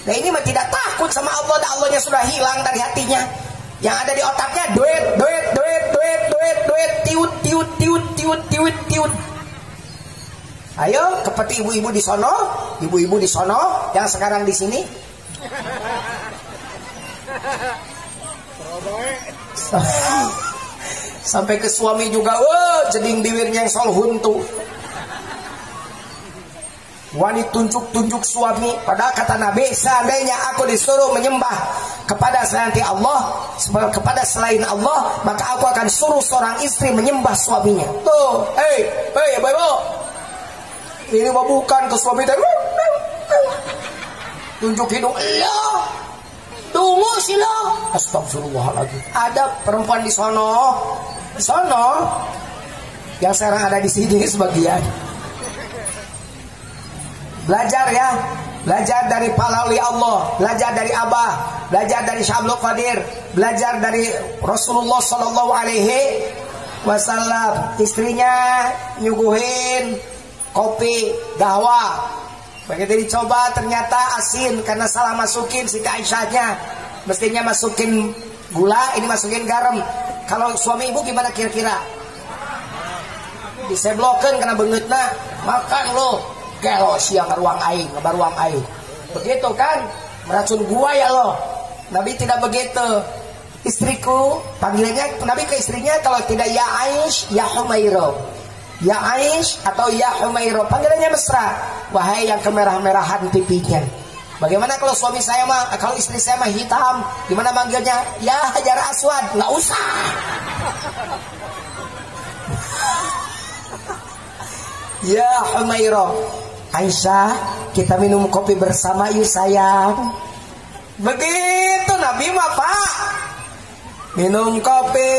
A: Nah ini mah tidak takut sama Allah, dan Allahnya sudah hilang dari hatinya. Yang ada di otaknya duit, tiut. Ayo seperti ibu-ibu di sono, yang sekarang di sini. Sampai ke suami juga, jeding diwirnya yang sol huntu. Wani tunjuk suami, padahal kata Nabi, seandainya aku disuruh menyembah kepada selain Allah, kepada selain Allah, maka aku akan suruh seorang istri menyembah suaminya. Tuh, ibu, ini mah bukan ke suami tadi. Tunjuk hidung, tunggu sila. Astagfirullahaladzim. Ada perempuan di sono, yang sekarang ada di sini sebagian. Belajar ya, belajar dari pahlawi Allah, belajar dari Abah, belajar dari Syablu Qadir, belajar dari Rasulullah Sallallahu Alaihi Wasallam. Istrinya nyuguhin kopi gahwa, begitu dicoba ternyata asin karena salah masukin si Aisyahnya. Mestinya masukin gula, ini masukin garam. Kalau suami ibu gimana kira-kira? Diseblokeun kena beungeutna, makan lo. Gelo siang ruang aing, ngabaruang aing. Begitu kan? Meracun gua ya lo. Nabi tidak begitu. Istriku, panggilannya Nabi ke istrinya kalau tidak ya Aish, ya Humairo. Ya Aish atau ya Humairo, panggilannya mesra. Wahai yang kemerah-merahan pipinya. Bagaimana kalau suami saya mah, kalau istri saya mah hitam, gimana manggilnya? Ya Hajar Aswad, nggak usah. Ya Humairo, Aisyah, kita minum kopi bersama yuk sayang. Begitu Nabi mah Pak. Minum kopi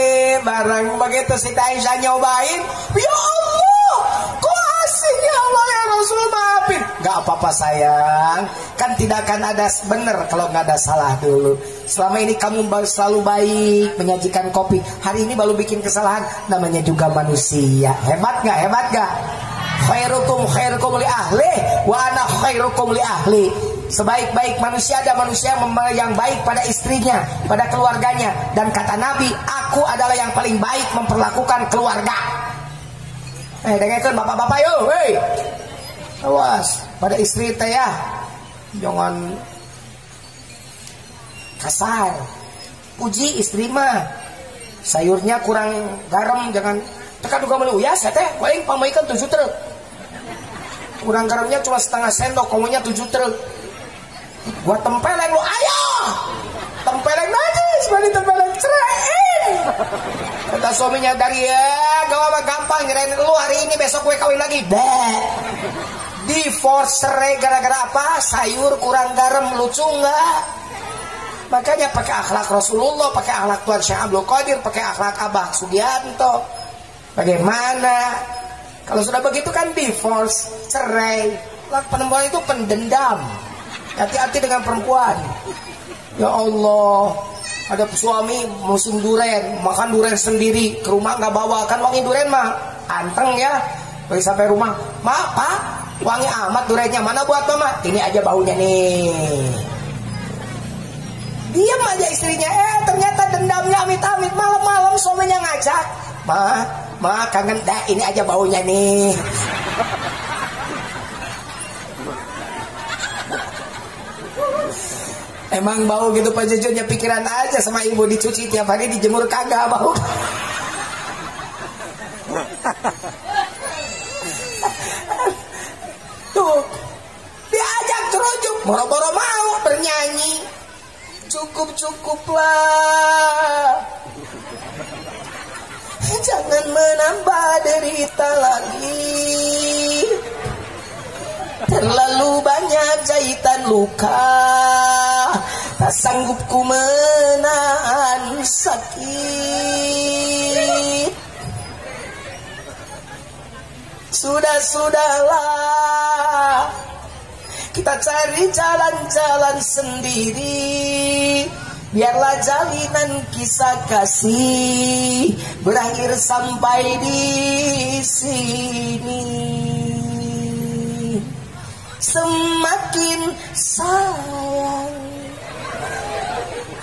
A: bareng, begitu si Aisyah nyobain. Ya Allah, kok asik ya Allah ya Rasul, maafin. Gak apa-apa sayang, kan tidak akan ada benar kalau nggak ada salah dulu. Selama ini kamu selalu baik menyajikan kopi, hari ini baru bikin kesalahan, namanya juga manusia. Hebat gak? Hebat gak? Khairukum khairukum li ahli wa ana khairukum li ahli. Sebaik-baik manusia ada manusia yang baik pada istrinya, pada keluarganya. Dan kata Nabi, aku adalah yang paling baik memperlakukan keluarga. Dengarkan bapak-bapak yuk, hei. Awas pada istri teh ya, jangan kasar. Puji istri mah, sayurnya kurang garam jangan tekan juga melu ya teh, paling pamaikan 7 truk. Kurang garamnya cuma setengah sendok, komunya 7 truk. Gua tempeleng lu, ayo tempeleng najis, bani tempeleng ceraiin. Kata suaminya dari ya gak apa gampang, ngirain lu hari ini besok gue kawin lagi. Divorce cerai gara-gara apa? Sayur kurang garam, lucu nggak? Makanya pakai akhlak Rasulullah, pakai akhlak Tuan Syekh Abdul Qadir, pakai akhlak Abah Sugianto. Bagaimana? Kalau sudah begitu kan divorce, cerai. Perempuan itu pendendam. Hati-hati dengan perempuan. Ya Allah, ada suami musim duren, makan duren sendiri, ke rumah nggak bawa, kan wangi duren mah anteng ya. Bagi sampai rumah, mak pak, wangi amat durennya, mana buat mama? Ini aja baunya nih. Diam aja istrinya, ternyata dendamnya amit-amit. Malam-malam suaminya ngajak, ma kangen dah, ini aja baunya nih. Emang bau gitu Pak Jujurnya pikiran aja sama ibu, dicuci tiap hari, dijemur kagak bau. Tuh, diajak terujuk, boro-boro mau bernyanyi. Cukup-cukuplah, jangan menambah derita lagi. Terlalu banyak jahitan luka, tak sanggup ku menahan sakit. Sudahlah, kita cari jalan-jalan sendiri. Biarlah jalinan kisah kasih berakhir sampai di sini. Semakin sayang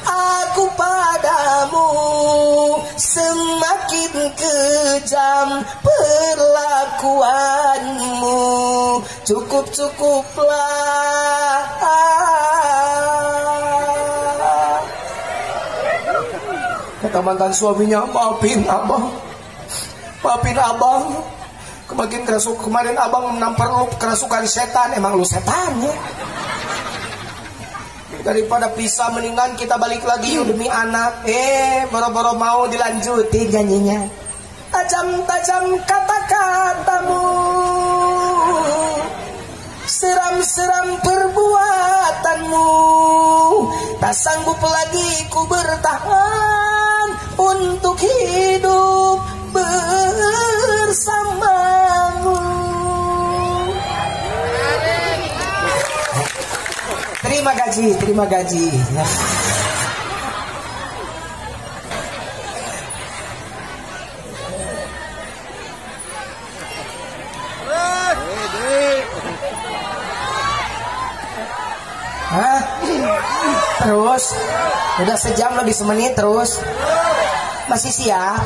A: aku padamu, semakin kejam perlakuanmu. Cukup-cukuplah. Kata mantan suaminya, maafin abang, maafin abang. Kemarin abang nampar lu kerasukan setan. Emang lu setan ya? Daripada pisah mendingan kita balik lagi yuk demi anak. Boro-boro mau dilanjutin nyanyinya. Tajam-tajam kata-katamu, seram-seram perbuatanmu. Tak sanggup lagi ku bertahan untuk hidup bersamamu. Terima gaji. Hah? Terus? Udah sejam lebih semenit terus. Masih siap?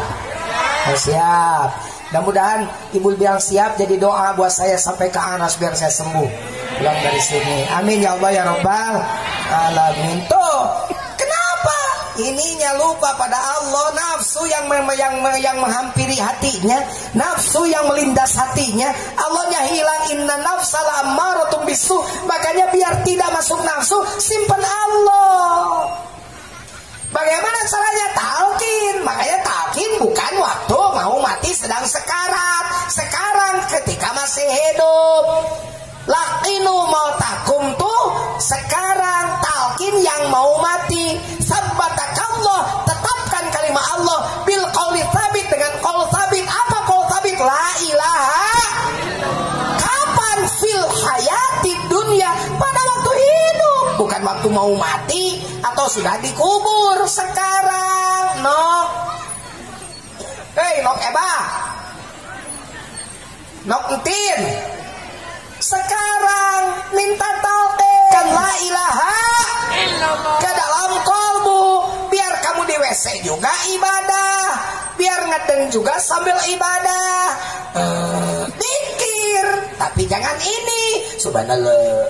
A: Siap. Mudah-mudahan Ibu bilang siap, jadi doa buat saya sampai ke Anas biar saya sembuh pulang dari sini. Amin ya Allah ya Rabbal alamin. Tuh, kenapa ininya lupa pada Allah? Nafsu yang menghampiri hatinya, nafsu yang melindas hatinya, Allahnya hilang. Inna nafsala ammaratun bisu. Makanya biar tidak masuk nafsu, simpan Allah. Bagaimana caranya? Talqin. Makanya talqin bukan waktu mau mati sedang sekarat. Sekarang ketika masih hidup. Laqinu mautakum tuh sekarang. Talqin yang mau mati. Sabbatakallah, tetapkan kalimat Allah bil qauli tsabit, dengan qaul tsabit. Apa qaul tsabit? La ilaha. Kapan? Fil hayati dunia, pada waktu hidup, bukan waktu mau mati atau sudah dikubur. Sekarang nok. Hei nok eba, nok entin. Sekarang minta talqin la ilaha ke dalam kolbu. Biar kamu di WC juga ibadah, biar ngedeng juga sambil ibadah. Pikir, tapi jangan ini subhanallah,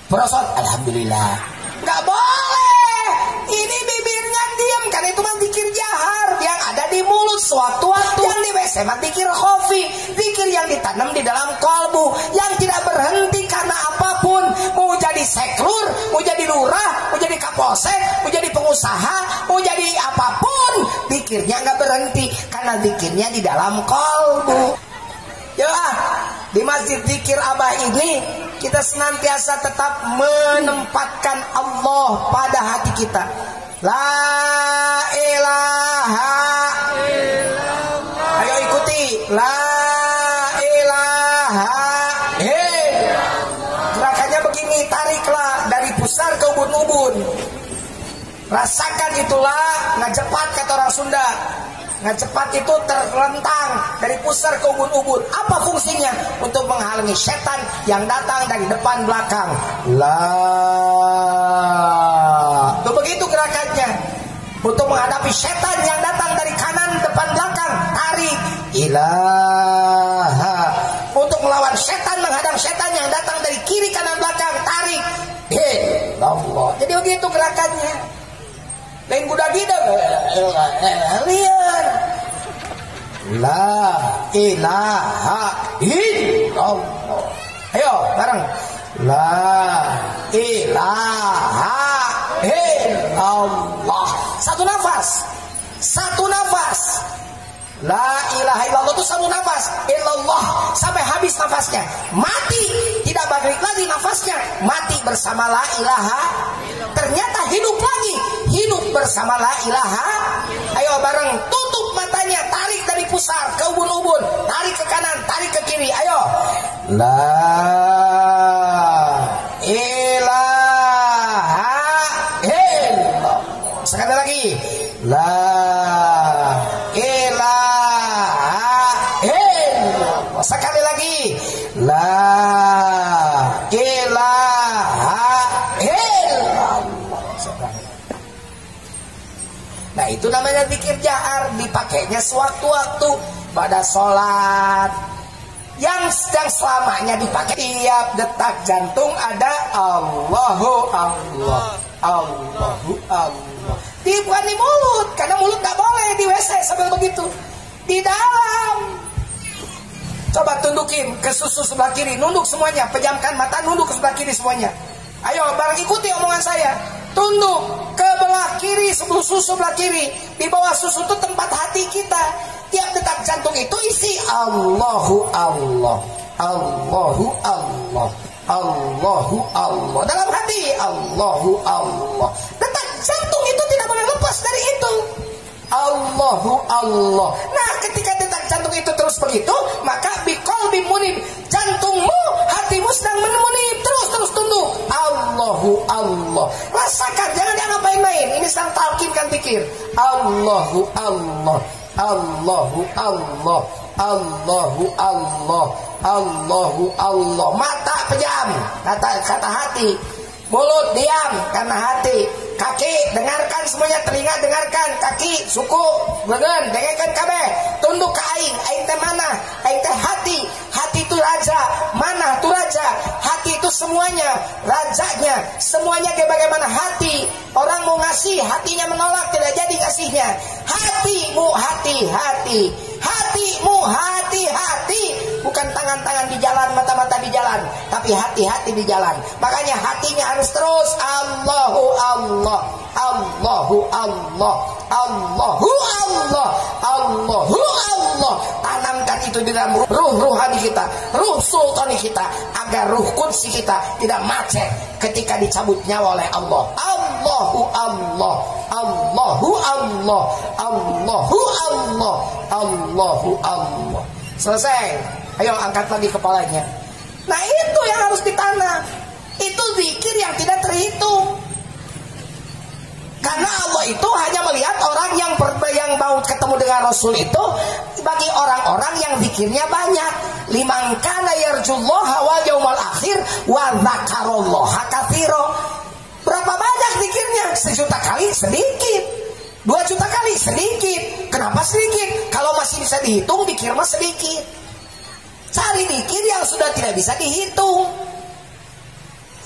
A: prosot alhamdulillah. Nggak boleh. Ini bibirnya diam, karena itu mah zikir jahar yang ada di mulut sewaktu-waktu. Yang di WC mah zikir khafi, zikir yang ditanam di dalam kalbu, yang tidak berhenti karena apapun. Mau jadi sekrur, mau jadi lurah, mau jadi kapolsek, mau jadi pengusaha, mau jadi apapun, zikirnya nggak berhenti karena zikirnya di dalam kalbu. Ya, di masjid zikir Abah ini kita senantiasa tetap menempatkan Allah pada hati kita. La ilaha illallah. Ayo ikuti. La ilaha illallah. Gerakannya begini, tariklah dari pusar ke ubun-ubun. Rasakan itulah ngajepat, kata orang Sunda. Ngajepat itu terlentang dari pusar ke ubun-ubun. Apa fungsinya? Untuk menghalangi setan yang datang dari depan belakang. Itu begitu gerakannya. Untuk menghadapi setan yang datang dari kanan depan belakang, tarik ilaha. Untuk melawan setan, menghadang setan yang datang dari kiri kanan belakang, tarik illallah. Jadi begitu gerakannya. Lain budak gida liar. La ilaha illallah. Ayo bareng. La ilaha illallah. Satu nafas. Satu nafas. La ilaha illallah itu satu nafas. Illallah sampai habis nafasnya. Mati, tidak balik lagi nafasnya. Mati bersama la ilaha. Ternyata hidup lagi. Hidup bersama la ilaha. Ayo bareng, tutup matanya, tarik dari pusar ke ubun-ubun, tarik ke kanan, tarik ke kiri. Ayo. La ilaha illallah. Sekali lagi. La ilaha illallah. Sekali lagi. La ilaha illallah. Nah itu namanya zikir jahar, dipakainya sewaktu-waktu pada sholat. Yang selamanya dipakai tiap detak jantung ada Allahu Allah, Allahu Allah. Bukan di mulut, karena mulut gak boleh di WC sambil begitu. Di dalam. Coba tundukin ke susu sebelah kiri, nunduk semuanya, pejamkan mata, nunduk ke sebelah kiri semuanya. Ayo bareng ikuti omongan saya. Tunduk ke belah kiri, susu sebelah kiri. Di bawah susu itu tempat hati kita. Tiap detak jantung itu isi Allahu Allah, Allahu Allah, Allahu Allah. Dalam hati Allahu Allah. Detak jantung itu tidak boleh lepas dari itu. Allahu Allah. Nah ketika detak jantung itu terus begitu, maka biqalbi munib, jantungmu, hatimu sedang menmunib. Terus tunduk Allahu Allah. Rasakan, jangan dianggap main-main. Ini sedang talqinkan pikir. Allahu Allah, Allahu Allah, Allahu Allah, Allahu Allah. Mata pejam, kata hati. Mulut diam karena hati. kaki dengarkan semuanya, telinga dengarkan, kaki suku lengan dengarkan kabeh, tunduk ke aing teh mana, aing teh hati itu raja, mana tuh raja, hati itu semuanya, rajanya semuanya kayak bagaimana hati. Orang mau ngasih hatinya menolak, tidak jadi ngasihnya. Hatimu hati-hati, hatimu hati-hati, bukan tangan-tangan di jalan, mata-mata di jalan, tapi hati-hati di jalan. Makanya hatinya harus terus Allahu Allah, Allahu Allah, Allahu Allah, Allahu Allah. Tanamkan itu di dalam ruh ruhani kita, ruh sultani kita, agar ruh kudsi kita tidak macet ketika dicabut nyawa oleh Allah. Allahu Allah, Allahu Allah, Allahu Allah, Allahu Allah. Selesai. Ayo angkat lagi kepalanya. Nah itu yang harus ditanam. Itu zikir yang tidak terhitung. Karena Allah itu hanya melihat orang yang mau ketemu dengan Rasul itu bagi orang-orang yang zikirnya banyak. Liman kana yarjullaha wal yaumal akhir wa dzakarallaha katsira. Berapa banyak zikirnya? 1 juta kali sedikit, 2 juta kali sedikit. Kenapa sedikit? Kalau masih bisa dihitung, zikir mah sedikit. Cari zikir yang sudah tidak bisa dihitung.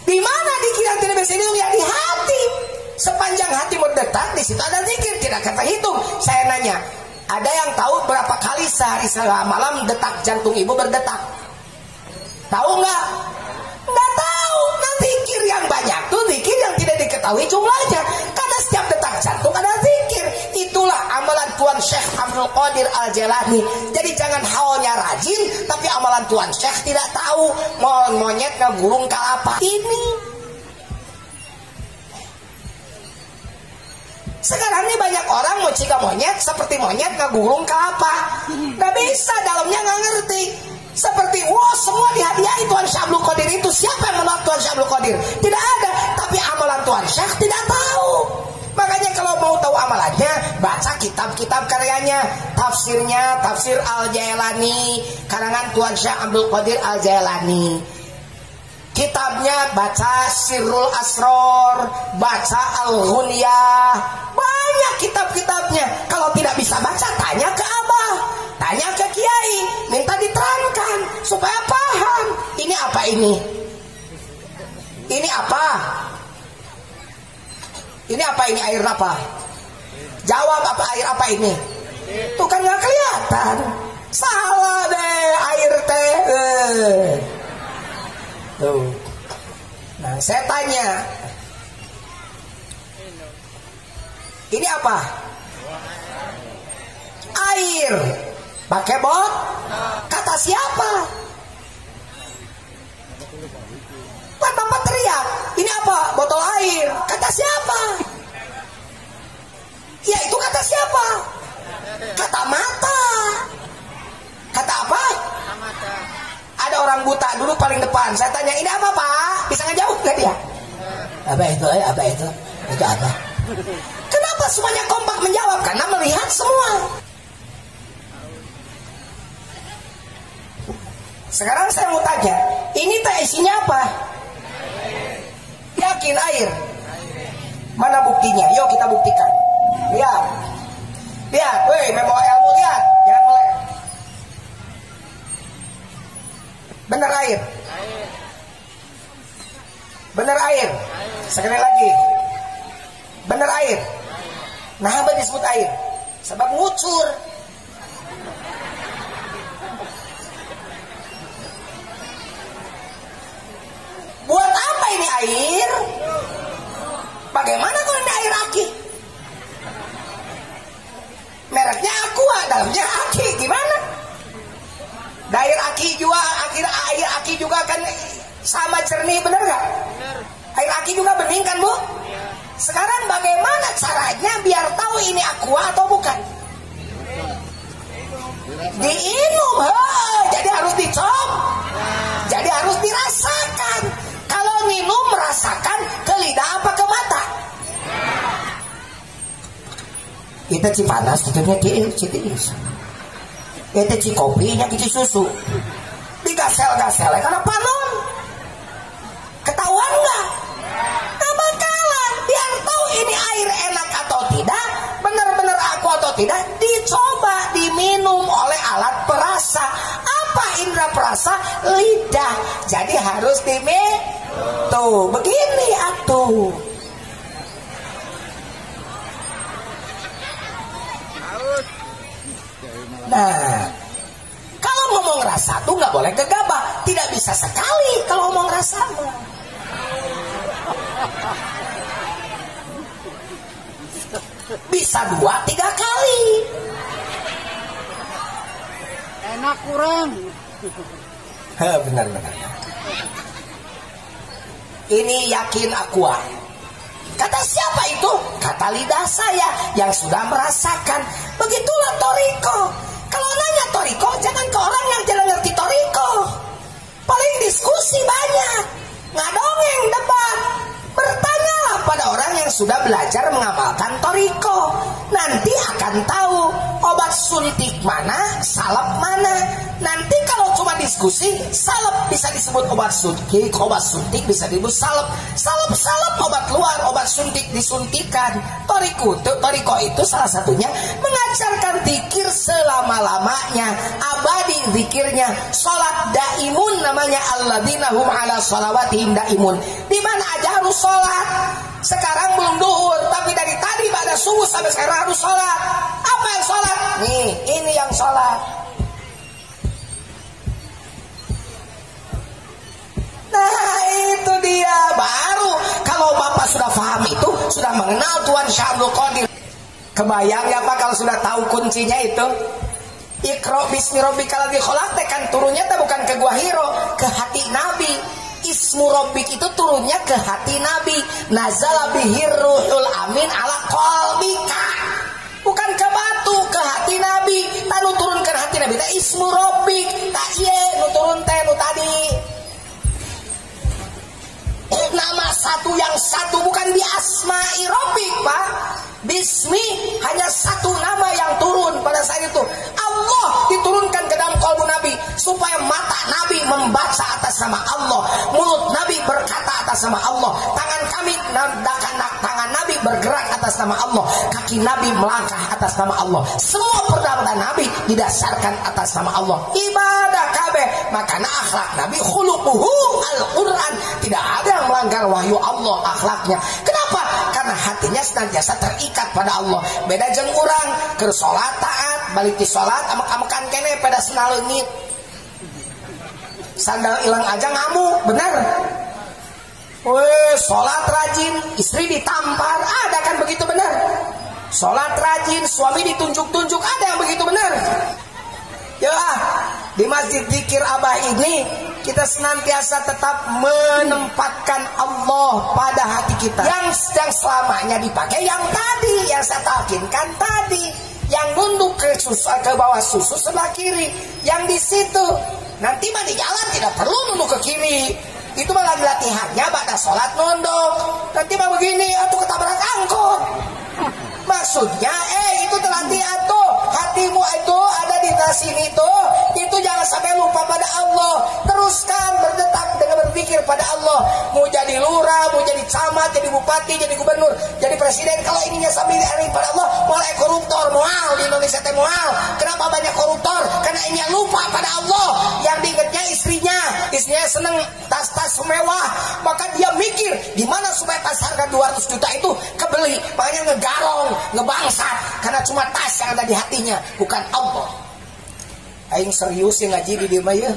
A: Di mana zikir yang tidak bisa dihitung? Ya di hati. Sepanjang hati berdetak, di situ ada zikir, tidak kata hitung. Saya nanya, ada yang tahu berapa kali sehari malam detak jantung ibu berdetak? Tahu nggak? Nggak tahu. Nah zikir yang banyak tuh zikir yang tidak diketahui jumlahnya. Karena setiap detak jantung ada zikir. Itulah amalan Tuan Syekh Abdul Qadir Al-Jailani. Jadi jangan haulnya rajin, tapi amalan Tuan Syekh tidak tahu. Monyet ngegulung kalapa. Ini sekarang ini banyak orang mau cika monyet seperti monyet ngegulung kelapa. Gak bisa, dalamnya gak ngerti. Seperti wah semua dihadiahi Tuan Syekh Abdul Qadir itu. Siapa yang menolak Tuan Syekh Abdul Qadir? Tidak ada. Tapi amalan Tuan Syekh tidak tahu. Makanya kalau mau tahu amalannya, baca kitab-kitab karyanya. Tafsirnya, Tafsir Al-Jailani, karangan Tuan Syekh Abdul Qadir Al-Jailani. Kitabnya baca Sirrul Asror, baca Al-Ghunyah, banyak kitab-kitabnya. Kalau tidak bisa baca, tanya ke abah, tanya ke kiai, minta diterangkan supaya paham. Ini apa ini? Ini apa? Ini apa ini? Air apa? Jawab apa air apa ini? Tuh kan nggak kelihatan. Salah deh air teh. Tuh. Nah, saya tanya. Ini apa? Air. Pakai bot? Kata siapa? Kan Bapak teriak. Ini apa? Botol air. Kata siapa? Ya itu kata siapa? Kata mata. Kata apa? Mata. Ada orang buta dulu paling depan. Saya tanya, ini apa Pak? Bisa ngejawab gak dia? Apa itu? Apa itu? Itu apa? Kenapa semuanya kompak menjawab? Karena melihat semua. Sekarang saya mau tanya, ini teh isinya apa? Yakin air? Mana buktinya? Yuk kita buktikan. Lihat. Lihat, weh, membawa ilmu, lihat. Jangan melek. Benar air. Benar air. Sekali lagi. Benar air. Nah, apa disebut air? Sebab ngucur. Buat apa ini air? Bagaimana kalau ini air aki? Mereknya Aqua, dalamnya aki. Gimana? Air aki juga, air aki juga kan sama jernih, bener gak? Air aki juga bening kan Bu? Sekarang bagaimana caranya biar tahu ini Aqua atau bukan? Diinum, jadi harus dicop, jadi harus dirasakan. Kalau minum merasakan ke lidah apa ke mata? Kita cipanas, kitanya citis. Kita cikopinya kita susu. Digasel-gasel karena panon. Ketahuan nggak? Nggak bakalan. Biar tahu ini tidak? Dicoba, diminum oleh alat perasa. Apa indera perasa? Lidah. Jadi harus diminum. Tuh, begini atuh. Nah, kalau ngomong rasa tuh nggak boleh gegabah. Tidak bisa sekali kalau ngomong rasa. Bisa 2-3 kali.
B: Enak kurang.
A: Benar-benar. Ini yakin aku. Kata siapa itu? Kata lidah saya yang sudah merasakan. Begitulah toriko. Kalau nanya toriko, jangan ke orang yang tidak ngerti toriko. Paling diskusi banyak, ngadongeng, debat. Bertanyalah pada orang yang sudah belajar mengamalkan toriko. Nanti akan tahu obat suntik mana, salep mana. Nanti kalau cuma diskusi, salep bisa disebut obat suntik bisa disebut salep. Salep obat luar, obat suntik disuntikan. Toriko itu salah satunya mengajarkan zikir selama-lamanya, abadi zikirnya. Salat daimun namanya, alladzina hum ala shalawatihim daimun. Di mana aja harus salat. Sekarang belum duhur, tapi dari tadi pada subuh sampai sekarang harus salat. Apa yang salat? Nih, ini yang salat. Nah, itu dia. Baru kalau Bapak sudah paham itu, sudah mengenal Tuhan Syekh Abdul Qadir. Kebayang ya Pak kalau sudah tahu kuncinya itu? Iqra bismi rabbikal ladzi khalaq, kan turunnya bukan ke Gua Hiro, ke hati Nabi. Ismu Rabbik itu turunnya ke hati Nabi. Nazala bihir ruhul amin ala qalbika. Bukan ke batu, ke hati Nabi. Lalu turun ke hati Nabi. Nah, ismu Rabbik. Tak iya, nu turun teh nu tadi. Nama satu yang satu, bukan di asma'i Rabbik, Pak. Bismi hanya satu nama yang turun pada saat itu. Allah diturunkan ke dalam kalbu Nabi supaya mata Nabi membaca atas nama Allah, mulut Nabi berkata atas nama Allah, tangan Nabi bergerak atas nama Allah, kaki Nabi melangkah atas nama Allah. Semua perbuatan Nabi didasarkan atas nama Allah. Ibadah kabeh, makanya akhlak Nabi khuluquhu Al-Quran. Tidak ada yang melanggar wahyu Allah akhlaknya. Kenapa? Karena hatinya senantiasa terikat pada Allah. Beda jeung urang keur salat taat, balik di salat amek-amekan kene pada sena leungit. Sandal hilang aja ngamuk, benar? Weh, salat rajin, istri ditampar, ada kan begitu benar? Salat rajin, suami ditunjuk-tunjuk, ada yang begitu benar? Ya, di masjid zikir Abah ini kita senantiasa tetap menempatkan Allah pada hati kita. Yang selamanya dipakai yang tadi, yang saya talkinkan tadi, yang nunduk ke bawah susu sebelah kiri, yang di situ. Nanti mah di jalan tidak perlu nunduk ke kiri. Itu malah latihannya pada sholat nunduk. Nanti mah begini, atau ketabrak angkot. Maksudnya, itu latihan tuh. Hatimu itu ada di sini tuh. Itu jangan sampai lupa pada Allah. Teruskan berdetak dengan berpikir pada Allah. Mau jadi lurah, mau jadi camat, jadi bupati, jadi gubernur, jadi presiden. Kalau ininya sambil diaring pada Allah, mulai koruptor, mual di Indonesia teh mual. Kenapa banyak koruptor? Karena ini lupa pada Allah. Yang diingatnya istrinya seneng tas-tas mewah. Maka dia mikir gimana supaya tas harga 200 juta itu kebeli. Makanya ngegarong, ngebangsat. Karena cuma tas yang ada di hatinya, bukan Allah. Aing serius yang ngaji di dia mah ya.